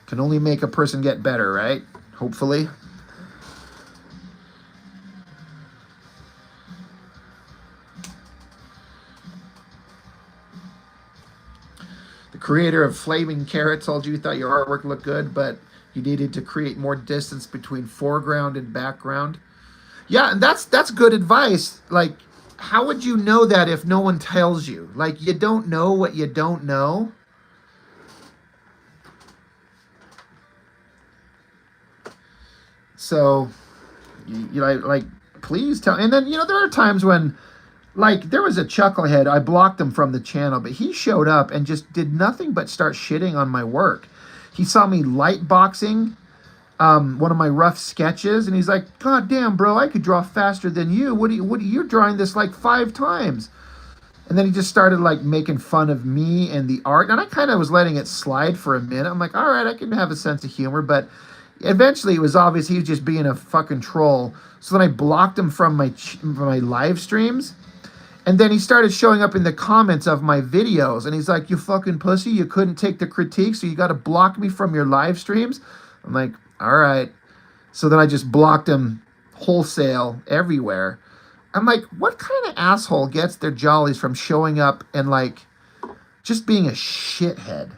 Can only make a person get better, right? Hopefully. The creator of Flaming Carrot told you thought your artwork looked good, but you needed to create more distance between foreground and background. Yeah, and that's good advice. Like, how would you know that if no one tells you? Like, you don't know what you don't know. So, you like, please tell. And then, you know, there are times when, like, there was a chucklehead. I blocked him from the channel, but he showed up and just did nothing but start shitting on my work. He saw me light boxing one of my rough sketches, and he's like, God damn, bro, I could draw faster than you. You're drawing this like 5 times. And then he just started like making fun of me and the art. And I kind of was letting it slide for a minute. I'm like, all right, I can have a sense of humor, but eventually it was obvious he was just being a fucking troll. So then I blocked him from my live streams. And then he started showing up in the comments of my videos. And he's like, you fucking pussy, you couldn't take the critique, so you got to block me from your live streams? I'm like, all right. So then I just blocked him wholesale everywhere. I'm like, what kind of asshole gets their jollies from showing up and like just being a shithead,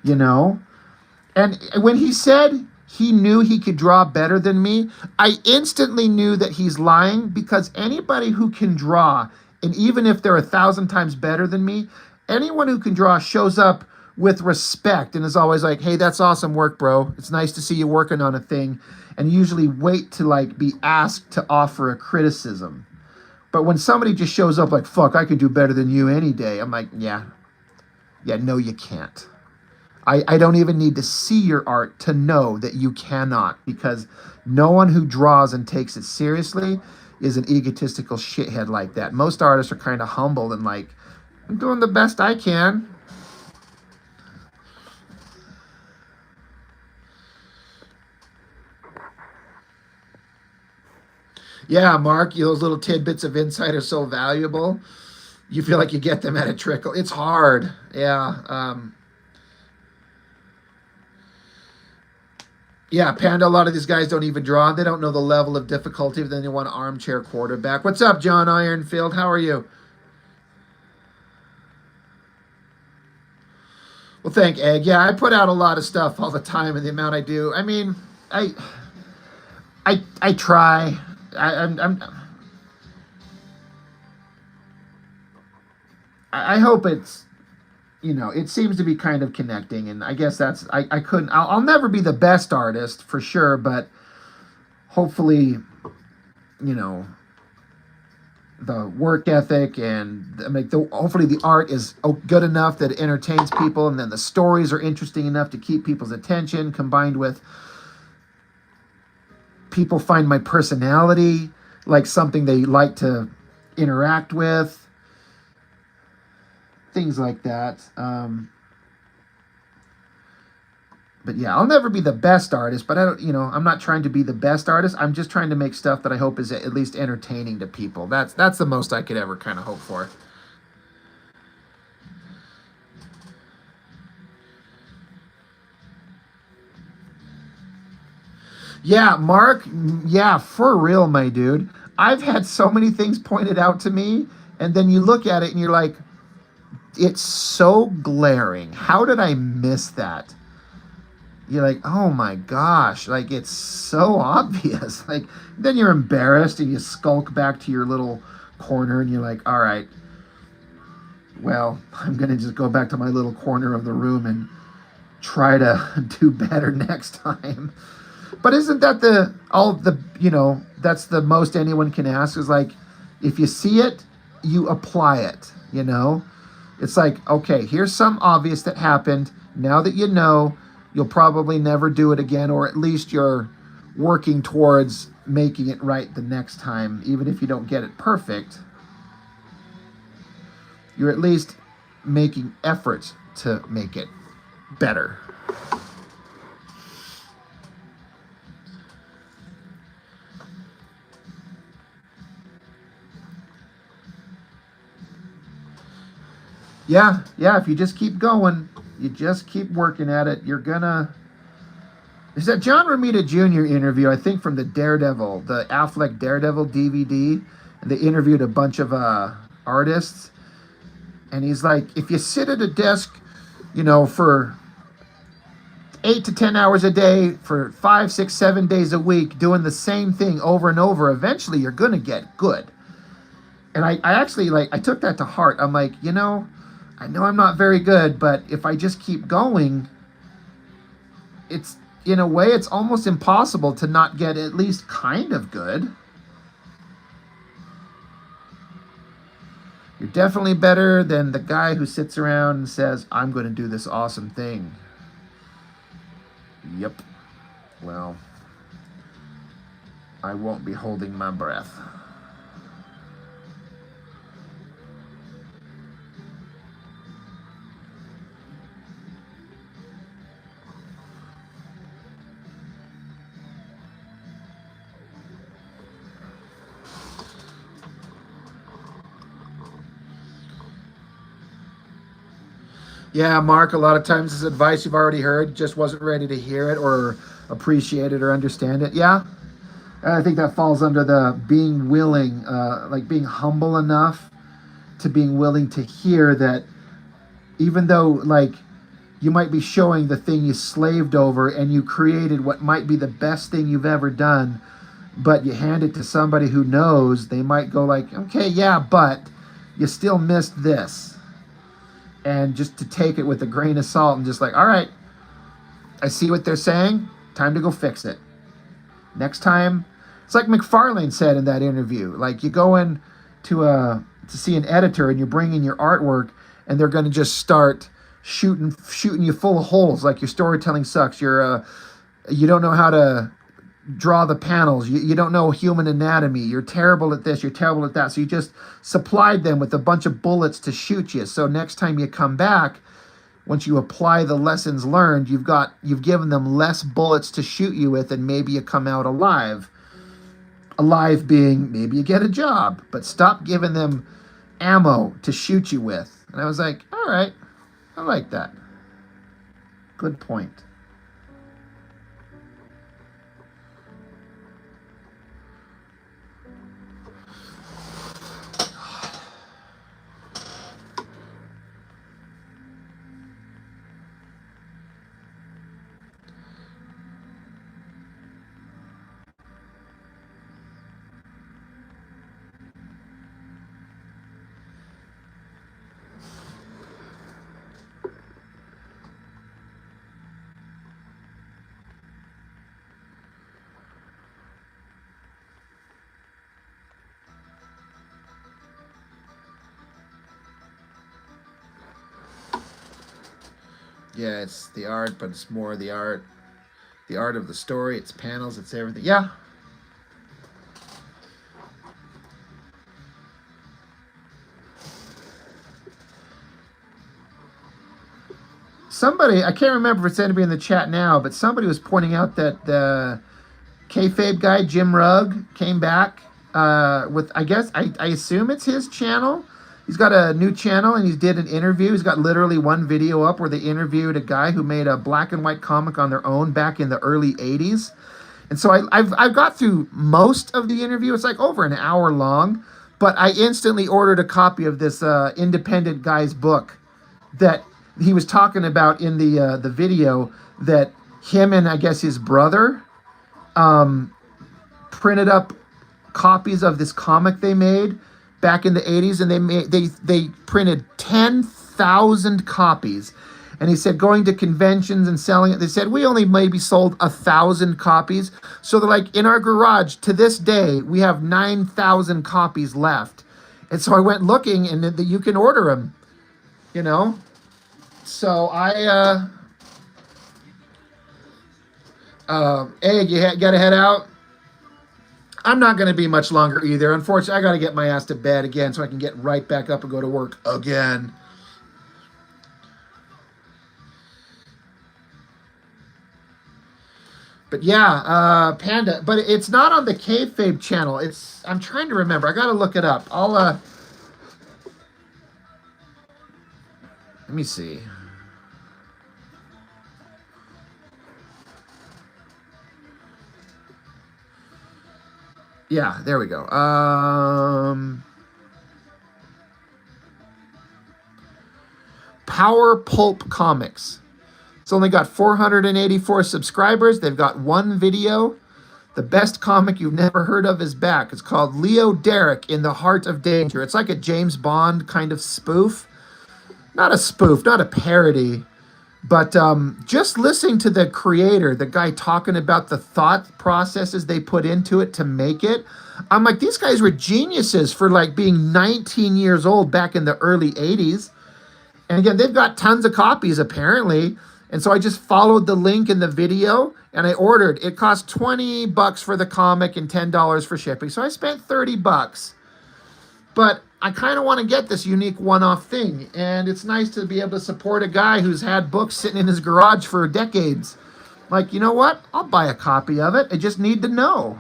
you know? And when he said he knew he could draw better than me, I instantly knew that he's lying, because anybody who can draw, and even if they're 1,000 times better than me, anyone who can draw shows up with respect and is always like, hey, that's awesome work, bro. It's nice to see you working on a thing, and usually wait to like be asked to offer a criticism. But when somebody just shows up like, fuck, I could do better than you any day, I'm like, yeah, no, you can't. I don't even need to see your art to know that you cannot, because no one who draws and takes it seriously is an egotistical shithead like that. Most artists are kind of humbled and like, I'm doing the best I can. Yeah, Mark, those little tidbits of insight are so valuable. You feel like you get them at a trickle. It's hard. Yeah. Yeah, Panda, a lot of these guys don't even draw. They don't know the level of difficulty, but then they want an armchair quarterback. What's up, John Ironfield? How are you? Well, thank Egg. Yeah, I put out a lot of stuff all the time, and the amount I do. I mean, I try. I hope it's, it seems to be kind of connecting, and I guess that's I couldn't. I'll never be the best artist for sure, but hopefully, the work ethic and hopefully the art is good enough that it entertains people, and then the stories are interesting enough to keep people's attention, combined with people find my personality like something they like to interact with, things like that. But yeah, I'll never be the best artist, but I'm not trying to be the best artist. I'm just trying to make stuff that I hope is at least entertaining to people. That's the most I could ever kind of hope for. Yeah, Mark, yeah, for real, my dude. I've had so many things pointed out to me, and then you look at it and you're like, it's so glaring. How did I miss that? You're like, oh my gosh, like it's so obvious. Like then you're embarrassed and you skulk back to your little corner and you're like, all right, well, I'm going to just go back to my little corner of the room and try to do better next time. But isn't that that's the most anyone can ask, is like, if you see it, you apply it, It's like, okay, here's some obvious that happened. Now that you know, you'll probably never do it again, or at least you're working towards making it right the next time. Even if you don't get it perfect, you're at least making efforts to make it better. Yeah, if you just keep going, you just keep working at it, you're gonna... Is that John Romita Jr. interview, I think from the Affleck Daredevil DVD, and they interviewed a bunch of artists, and he's like, if you sit at a desk, for 8 to 10 hours a day, for 5, 6, 7 days a week, doing the same thing over and over, eventually you're gonna get good. And I actually, I took that to heart. I'm like, I know I'm not very good, but if I just keep going, it's, in a way, it's almost impossible to not get at least kind of good. You're definitely better than the guy who sits around and says, I'm going to do this awesome thing. Yep. Well, I won't be holding my breath. Yeah, Mark, a lot of times this advice you've already heard, just wasn't ready to hear it or appreciate it or understand it. Yeah, I think that falls under the being willing, being humble enough to being willing to hear that, even though, you might be showing the thing you slaved over and you created what might be the best thing you've ever done, but you hand it to somebody who knows, they might go like, okay, yeah, but you still missed this. And just to take it with a grain of salt and just like, all right, I see what they're saying. Time to go fix it. Next time, it's like McFarlane said in that interview. Like, you go in to see an editor and you bring in your artwork, and they're going to just start shooting you full of holes. Like, your storytelling sucks. You don't know how to draw the panels. You don't know human anatomy. You're terrible at this. You're terrible at that. So you just supplied them with a bunch of bullets to shoot you. So next time you come back, once you apply the lessons learned, you've given them less bullets to shoot you with, and maybe you come out alive. Alive being, maybe you get a job, but stop giving them ammo to shoot you with. And I was like, all right, I like that. Good point. Yeah, it's the art, but it's more the art of the story. It's panels, it's everything. Yeah. Somebody, I can't remember if it's anybody in the chat now, but somebody was pointing out that the kayfabe guy, Jim Rugg, came back with, I guess, I assume it's his channel. He's got a new channel and he did an interview. He's got literally one video up where they interviewed a guy who made a black and white comic on their own back in the early 80s. And so I've got through most of the interview. It's like over an hour long, but I instantly ordered a copy of this independent guy's book that he was talking about in the video, that him and I guess his brother printed up copies of this comic they made back in the 80s, and they printed 10,000 copies. And he said going to conventions and selling it, they said we only maybe sold 1,000 copies. So they're like, in our garage to this day we have 9,000 copies left. And so I went looking, and you can order them, you know. So I Egg, you gotta head out. I'm not going to be much longer either. Unfortunately, I got to get my ass to bed again so I can get right back up and go to work again. But yeah, Panda. But it's not on the Kayfabe channel. I'm trying to remember. I got to look it up. Let me see. Yeah, there we go. Power Pulp Comics. It's only got 484 subscribers. They've got one video. The best comic you've never heard of is back. It's called Leo Derek in the Heart of Danger. It's like a James Bond kind of spoof. Not a spoof, not a parody. But just listening to the creator, the guy talking about the thought processes they put into it to make it, I'm like, these guys were geniuses for like being 19 years old back in the early 80s. And again, they've got tons of copies apparently. And so I just followed the link in the video and I ordered. It cost $20 for the comic and $10 for shipping. So I spent $30. But I kind of want to get this unique one-off thing. And it's nice to be able to support a guy who's had books sitting in his garage for decades. Like, you know what? I'll buy a copy of it. I just need to know.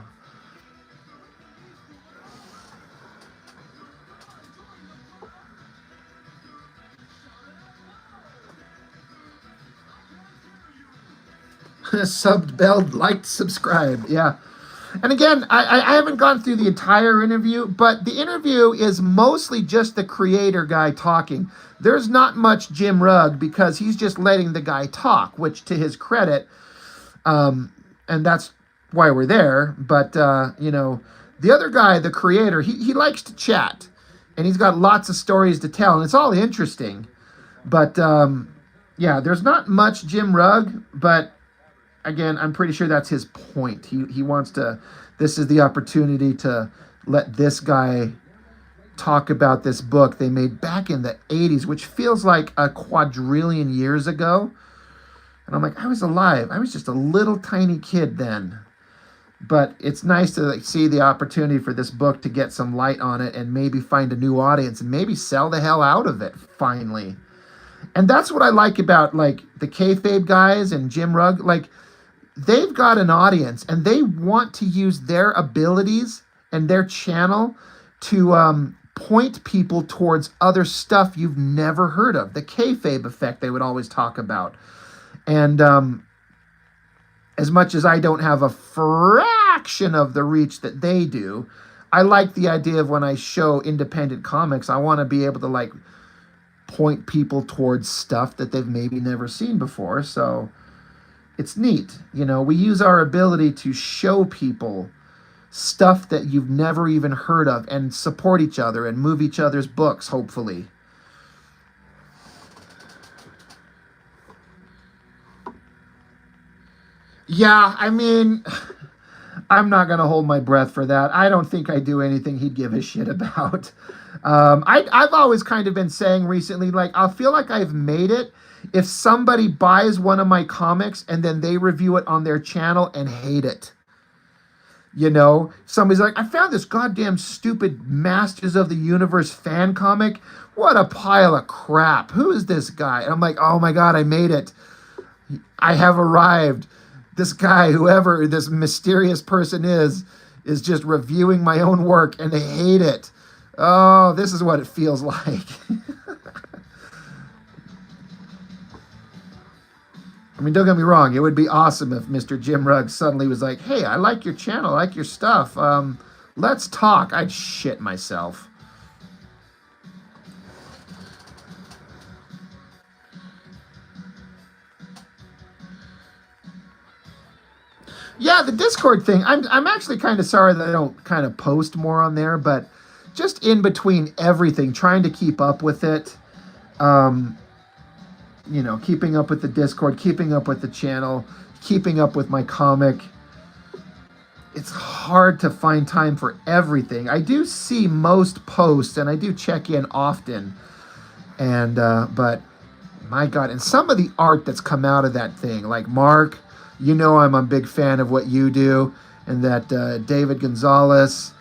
Subbed, belled, liked, subscribed. Yeah. And again, I haven't gone through the entire interview, but the interview is mostly just the creator guy talking. There's not much Jim Rugg because he's just letting the guy talk, which to his credit, and that's why we're there. But, you know, the other guy, the creator, he likes to chat, and he's got lots of stories to tell, and it's all interesting. But, yeah, there's not much Jim Rugg, but again, I'm pretty sure that's his point. He wants to, this is the opportunity to let this guy talk about this book they made back in the 80s, which feels like a quadrillion years ago. And I'm like, I was alive. I was just a little tiny kid then. But it's nice to like see the opportunity for this book to get some light on it and maybe find a new audience and maybe sell the hell out of it finally. And that's what I like about like the Kayfabe guys and Jim Rugg. Like, they've got an audience and they want to use their abilities and their channel to point people towards other stuff you've never heard of. The kayfabe effect they would always talk about. And as much as I don't have a fraction of the reach that they do, I like the idea of when I show independent comics, I want to be able to like point people towards stuff that they've maybe never seen before. So it's neat. You know, we use our ability to show people stuff that you've never even heard of and support each other and move each other's books, hopefully. Yeah, I mean, I'm not going to hold my breath for that. I don't think I do anything he'd give a shit about. I've always kind of been saying recently, like, I feel like I've made it if somebody buys one of my comics and then they review it on their channel and hate it. You know, somebody's like, I found this goddamn stupid Masters of the Universe fan comic. What a pile of crap. Who is this guy? And I'm like, oh my God, I made it. I have arrived. This guy, whoever this mysterious person is just reviewing my own work and they hate it. Oh, this is what it feels like. I mean, don't get me wrong. It would be awesome if Mr. Jim Ruggs suddenly was like, hey, I like your channel. I like your stuff. Let's talk. I'd shit myself. Yeah, the Discord thing. I'm actually kind of sorry that I don't kind of post more on there, but just in between everything, trying to keep up with it. You know, keeping up with the Discord, keeping up with the channel, keeping up with my comic. It's hard to find time for everything. I do see most posts and I do check in often. And, but my God, and some of the art that's come out of that thing, like Mark, you know, I'm a big fan of what you do, and that David Gonzalez,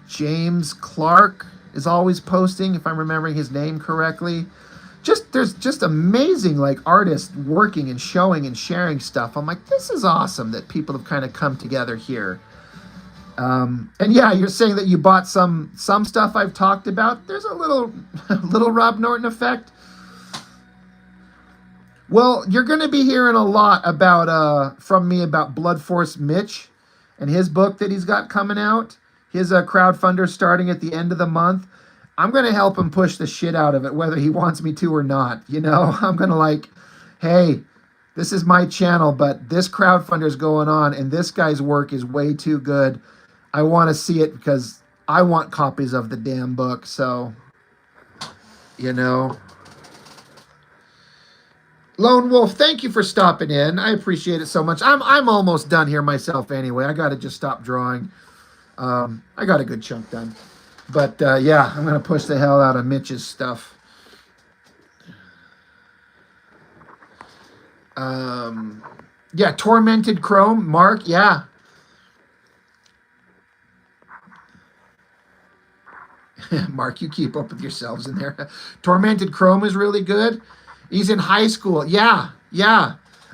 James Clark is always posting, if I'm remembering his name correctly. There's just amazing like artists working and showing and sharing stuff. I'm like, this is awesome that people have kind of come together here. And yeah, you're saying that you bought some stuff I've talked about. There's a little Rob Norton effect. Well, you're going to be hearing a lot about from me about Blood Force Mitch and his book that he's got coming out. His crowdfunder starting at the end of the month. I'm going to help him push the shit out of it, whether he wants me to or not. You know, I'm going to like, hey, this is my channel, but this crowdfunder is going on, and this guy's work is way too good. I want to see it because I want copies of the damn book. So, you know. Lone Wolf, thank you for stopping in. I appreciate it so much. I'm almost done here myself anyway. I got to just stop drawing. I got a good chunk done. But, yeah, I'm going to push the hell out of Mitch's stuff. Yeah, Tormented Chrome, Mark, yeah. Mark, you keep up with yourselves in there. Tormented Chrome is really good. He's in high school. Yeah.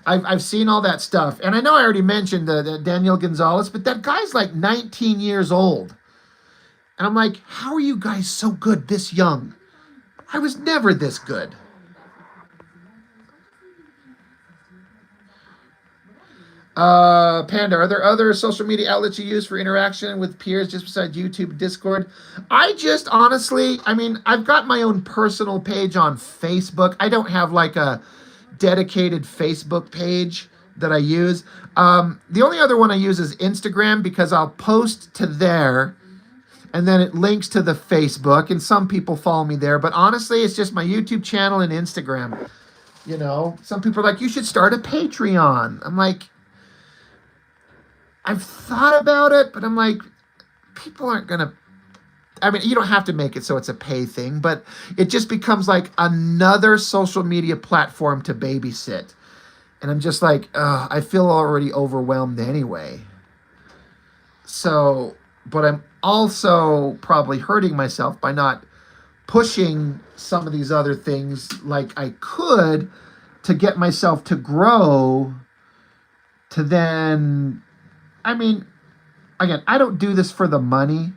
I've seen all that stuff. And I know I already mentioned the Daniel Gonzalez, but that guy's like 19 years old. And I'm like, how are you guys so good this young? I was never this good. Panda, are there other social media outlets you use for interaction with peers just besides YouTube, Discord? I just honestly, I mean, I've got my own personal page on Facebook. I don't have like a dedicated Facebook page that I use. The only other one I use is Instagram because I'll post to there and then it links to the Facebook, and some people follow me there. But honestly, it's just my YouTube channel and Instagram. You know, some people are like, you should start a Patreon. I'm like, I've thought about it, but I'm like, people aren't going to, I mean, you don't have to make it so it's a pay thing, but it just becomes like another social media platform to babysit. And I'm just like, I feel already overwhelmed anyway. So, but I'm also probably hurting myself by not pushing some of these other things like I could to get myself to grow to then, I mean, again, I don't do this for the money,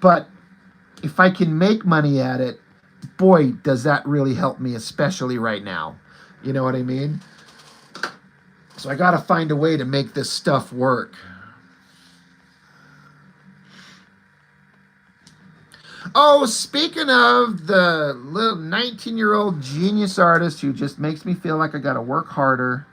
but if I can make money at it, boy, does that really help me, especially right now. You know what I mean? So I got to find a way to make this stuff work. Oh, speaking of the little 19-year-old genius artist who just makes me feel like I got to work harder.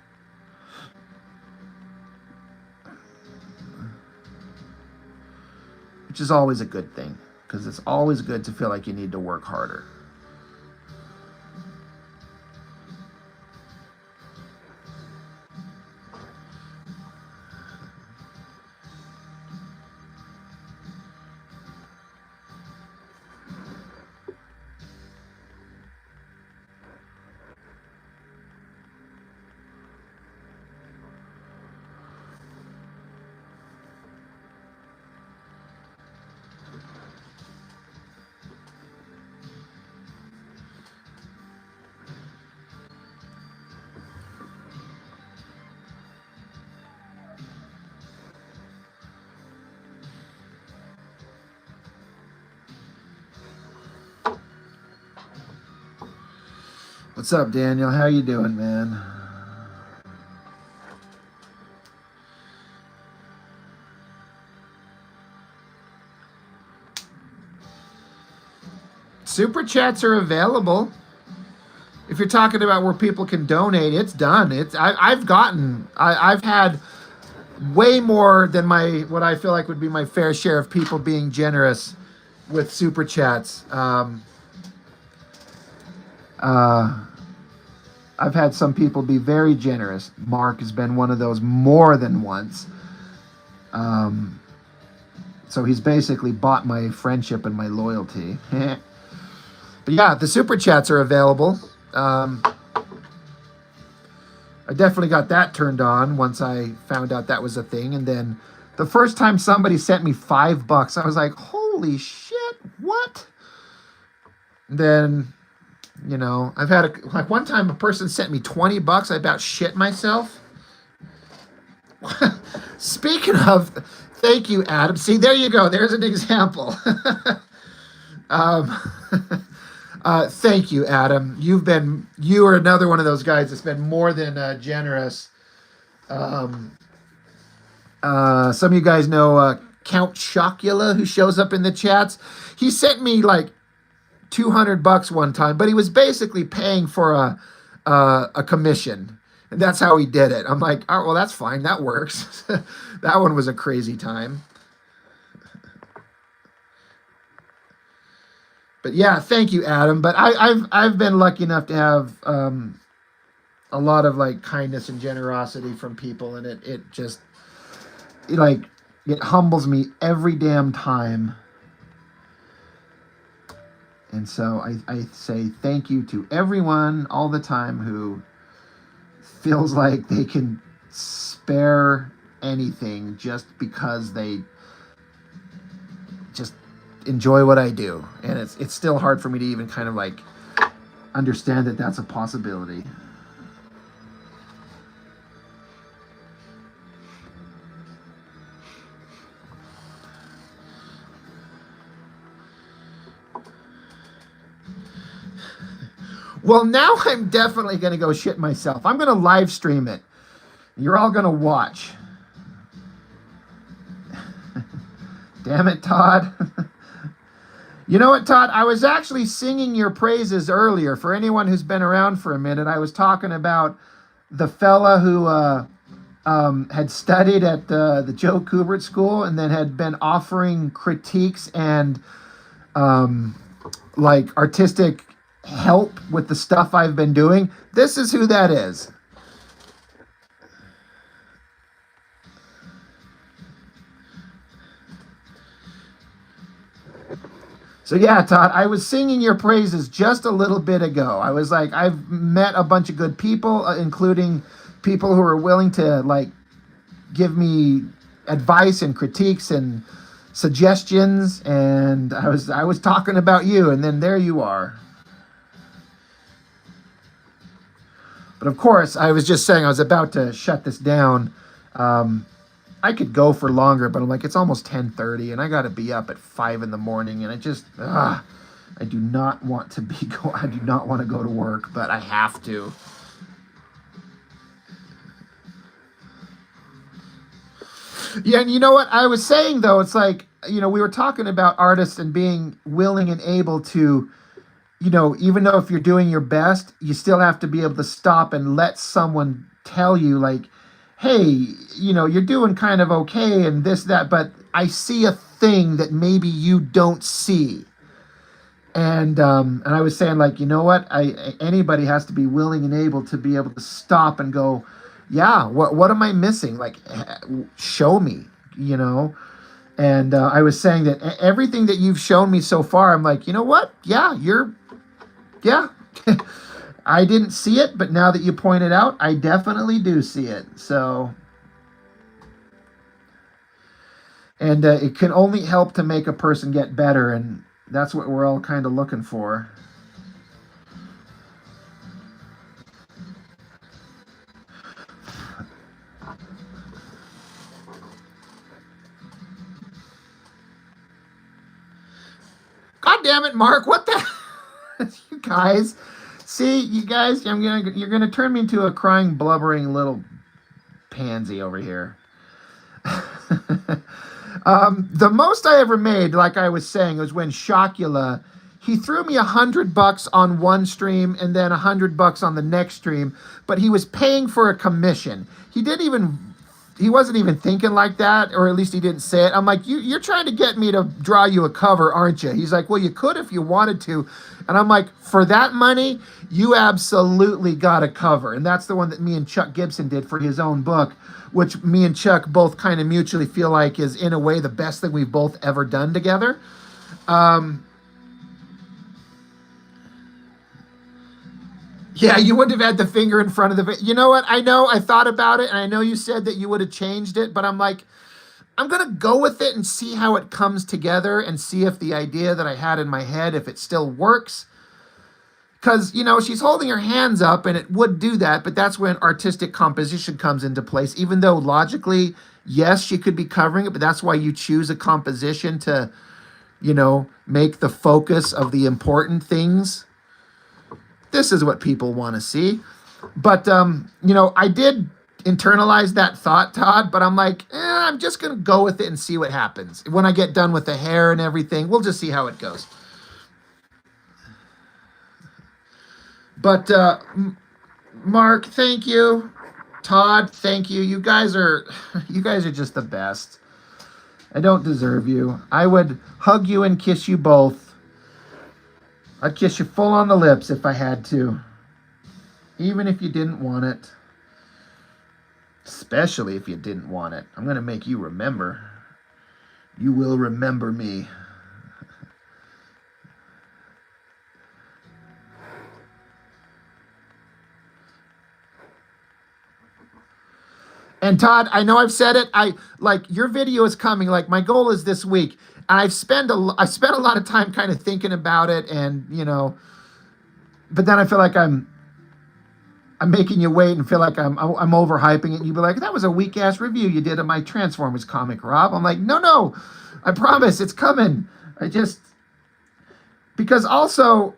Which is always a good thing, because it's always good to feel like you need to work harder. What's up, Daniel? How you doing, man? Super chats are available. If you're talking about where people can donate, it's done. I've had way more than what I feel like would be my fair share of people being generous with super chats. I've had some people be very generous. Mark has been one of those more than once. So he's basically bought my friendship and my loyalty. But yeah, the super chats are available. I definitely got that turned on once I found out that was a thing. And then the first time somebody sent me $5, I was like, holy shit, what? And then, you know, I've had like one time a person sent me $20. I about shit myself. Speaking of, thank you, Adam. See, there you go. There's an example. Thank you, Adam. You are another one of those guys that's been more than generous. Some of you guys know Count Chocula, who shows up in the chats. He sent me like $200 one time, but he was basically paying for a commission, and that's how he did it. I'm like, oh, well, that's fine. That works. That one was a crazy time. But yeah, thank you, Adam. But I've been lucky enough to have a lot of like kindness and generosity from people, and it just like it humbles me every damn time. And so I say thank you to everyone all the time who feels like they can spare anything just because they just enjoy what I do. And it's still hard for me to even kind of like understand that that's a possibility. Well, now I'm definitely going to go shit myself. I'm going to live stream it. You're all going to watch. Damn it, Todd. You know what, Todd? I was actually singing your praises earlier. For anyone who's been around for a minute, I was talking about the fella who had studied at the Joe Kubert School and then had been offering critiques and like artistic help with the stuff I've been doing. This is who that is. So yeah, Todd, I was singing your praises just a little bit ago. I was like, I've met a bunch of good people, including people who are willing to like give me advice and critiques and suggestions, and I was talking about you, and then there you are. But of course, I was just saying I was about to shut this down. I could go for longer, but I'm like, it's almost 10:30, and I got to be up at 5 in the morning, and I just, I do not want to I do not want to go to work, but I have to. Yeah, and you know what I was saying though? It's like, you know, we were talking about artists and being willing and able to, you know, even though if you're doing your best, you still have to be able to stop and let someone tell you like, hey, you know, you're doing kind of okay and this, that, but I see a thing that maybe you don't see. And I was saying like, you know what, anybody has to be willing and able to stop and go, yeah, what am I missing? Like, show me, you know? And I was saying that everything that you've shown me so far, I'm like, you know what? Yeah, I didn't see it, but now that you point it out, I definitely do see it. So, and it can only help to make a person get better, and that's what we're all kind of looking for. God damn it, Mark, what the you guys. See, you guys, you're gonna turn me into a crying, blubbering little pansy over here. The most I ever made, like I was saying, was when Shocula, he threw me $100 on one stream and then $100 on the next stream, but he was paying for a commission. He wasn't even thinking like that, or at least he didn't say it. I'm like, you're trying to get me to draw you a cover, aren't you? He's like, well, you could if you wanted to. And I'm like, for that money, you absolutely got a cover. And that's the one that me and Chuck Gibson did for his own book, which me and Chuck both kind of mutually feel like is, in a way, the best thing we've both ever done together. Yeah, you wouldn't have had the finger in front of the... You know what? I know, I thought about it, and I know you said that you would have changed it, but I'm like, I'm going to go with it and see how it comes together and see if the idea that I had in my head, if it still works. Because, you know, she's holding her hands up, and it would do that, but that's when artistic composition comes into place, even though logically, yes, she could be covering it, but that's why you choose a composition to, you know, make the focus of the important things. This is what people want to see. But, you know, I did internalize that thought, Todd, but I'm like, I'm just going to go with it and see what happens. When I get done with the hair and everything, we'll just see how it goes. But, Mark, thank you. Todd, thank you. You guys are just the best. I don't deserve you. I would hug you and kiss you both. I'd kiss you full on the lips if I had to. Even if you didn't want it. Especially if you didn't want it. I'm going to make you remember. You will remember me. And Todd, I know I've said it. Your video is coming. Like, my goal is this week. And I spent a lot of time kind of thinking about it, and, you know, but then I feel like I'm making you wait and feel like I'm overhyping it. And you'd be like, that was a weak ass review you did of my Transformers comic, Rob. I'm like, no, I promise it's coming. Because also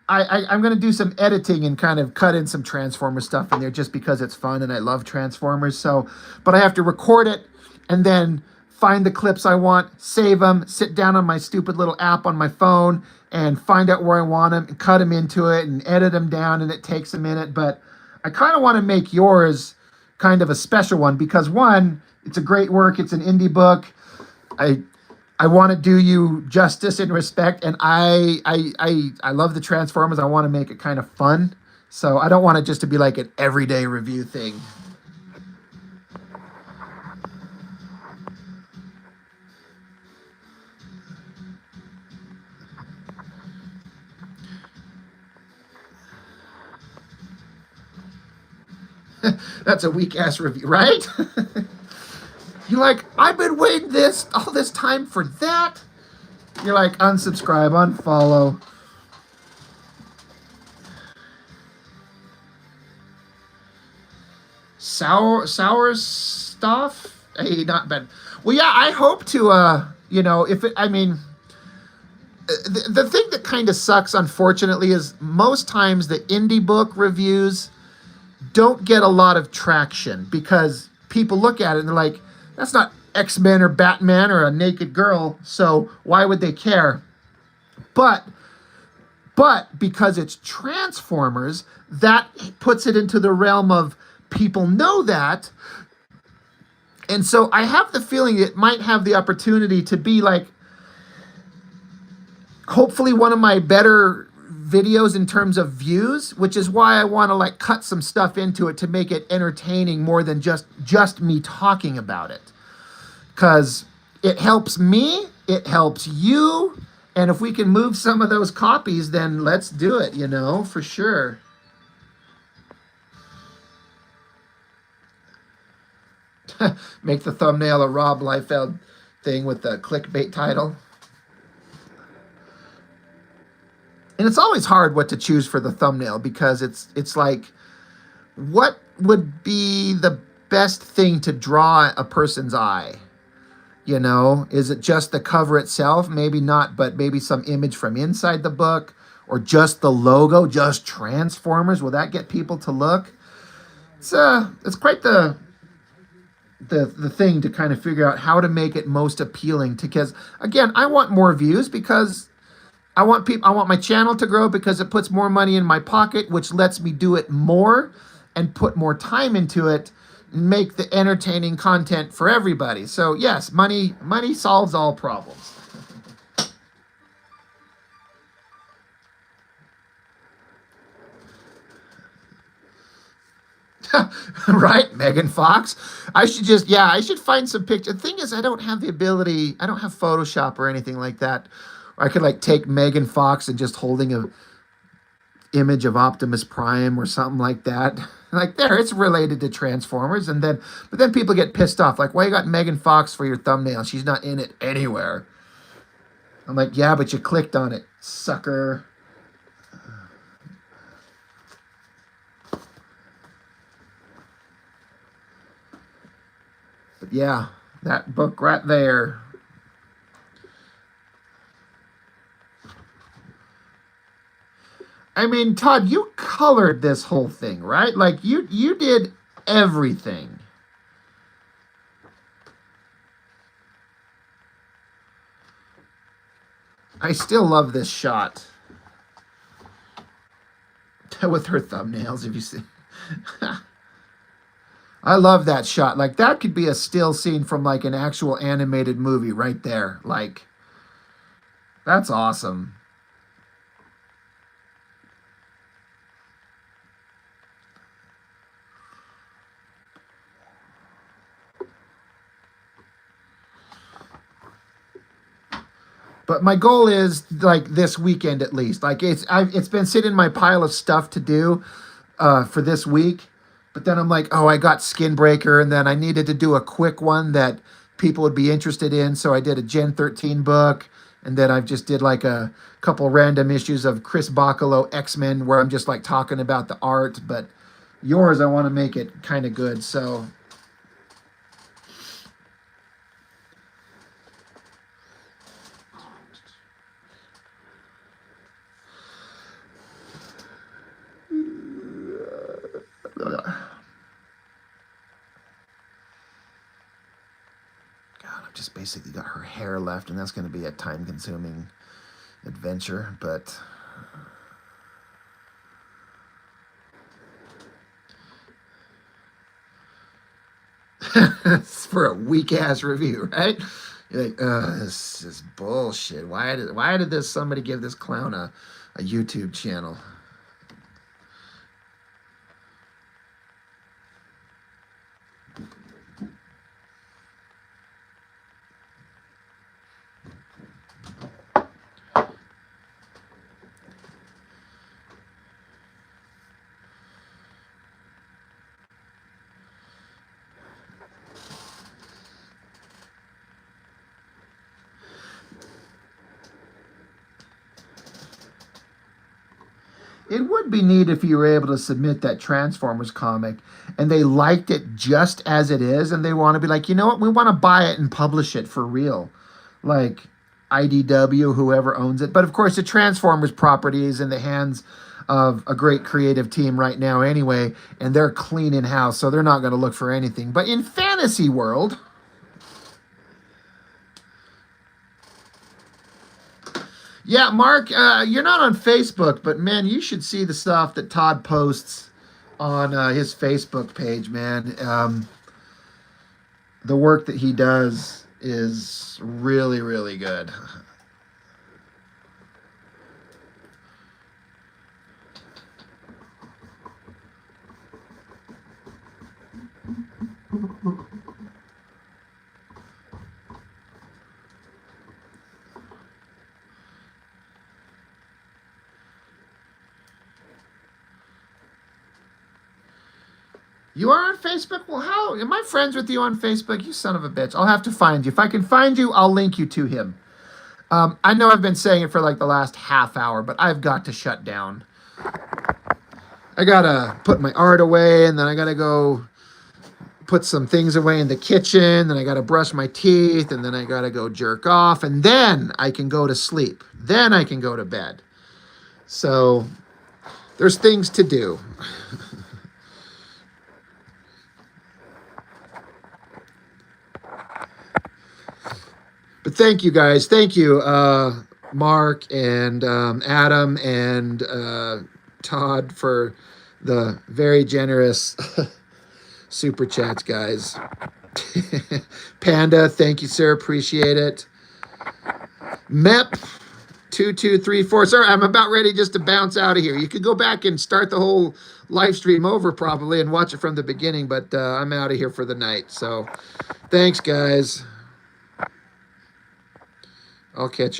I'm going to do some editing and kind of cut in some Transformers stuff in there just because it's fun and I love Transformers. So, but I have to record it and then find the clips I want, save them, sit down on my stupid little app on my phone and find out where I want them and cut them into it and edit them down, and it takes a minute. But I kind of want to make yours kind of a special one because, one, it's a great work. It's an indie book. I want to do you justice and respect, and I love the Transformers. I want to make it kind of fun. So I don't want it just to be like an everyday review thing. That's a weak-ass review, right? You're like, I've been waiting all this time for that. You're like, unsubscribe, unfollow. Sour stuff? Hey, not bad. Well, yeah, I hope to, you know, the thing that kind of sucks, unfortunately, is most times the indie book reviews don't get a lot of traction because people look at it and they're like, that's not X-Men or Batman or a naked girl, so why would they care? But because it's Transformers, that puts it into the realm of people know that. And so I have the feeling it might have the opportunity to be like, hopefully one of my better videos in terms of views, which is why I want to like cut some stuff into it to make it entertaining more than just me talking about it. Because it helps me, it helps you, and if we can move some of those copies, then let's do it, you know, for sure. Make the thumbnail a Rob Liefeld thing with the clickbait title. And it's always hard what to choose for the thumbnail because it's like, what would be the best thing to draw a person's eye? You know, is it just the cover itself? Maybe not, but maybe some image from inside the book or just the logo, just Transformers? Will that get people to look? It's quite the thing to kind of figure out how to make it most appealing to, because again, I want more views because I want my channel to grow because it puts more money in my pocket, which lets me do it more and put more time into it and make the entertaining content for everybody. So yes, money solves all problems. Right, Megan Fox. I should find some pictures. The thing is, I don't have Photoshop or anything like that. Or I could like take Megan Fox and just holding a image of Optimus Prime or something like that. Like there, it's related to Transformers, but then people get pissed off. Like, why you got Megan Fox for your thumbnail? She's not in it anywhere. I'm like, yeah, but you clicked on it, sucker. But yeah, that book right there. I mean, Todd, you colored this whole thing, right? Like you did everything. I still love this shot. With her thumbnails, if you see. I love that shot. Like that could be a still scene from like an actual animated movie right there. Like that's awesome. But my goal is like this weekend at least. Like it's been sitting in my pile of stuff to do for this week. But then I'm like, oh, I got Skinbreaker, and then I needed to do a quick one that people would be interested in. So I did a Gen 13 book, and then I've just did like a couple random issues of Chris Bacalo X-Men where I'm just like talking about the art. But yours, I want to make it kind of good. So God, I've just basically got her hair left, and that's going to be a time-consuming adventure, but it's for a weak-ass review, right? You're like, this is bullshit. Why did somebody give this clown a YouTube channel? It would be neat if you were able to submit that Transformers comic and they liked it just as it is, and they want to be like, you know what, we want to buy it and publish it for real. Like IDW, whoever owns it. But of course, the Transformers property is in the hands of a great creative team right now anyway, and they're clean in house, so they're not going to look for anything. But in Fantasy World, yeah, Mark, you're not on Facebook, but man, you should see the stuff that Todd posts on his Facebook page, man. The work that he does is really, really good. You are on Facebook? Well, how? Am I friends with you on Facebook? You son of a bitch. I'll have to find you. If I can find you, I'll link you to him. I know I've been saying it for like the last half hour, but I've got to shut down. I gotta put my art away, and then I gotta go put some things away in the kitchen, then I gotta brush my teeth, and then I gotta go jerk off, and then I can go to sleep. Then I can go to bed. So there's things to do. But thank you guys. Thank you, Mark and Adam and Todd for the very generous super chats, guys. Panda, thank you, sir. Appreciate it. MEP2234. Sorry, I'm about ready just to bounce out of here. You could go back and start the whole live stream over probably and watch it from the beginning, but I'm out of here for the night. So thanks, guys. I'll catch you.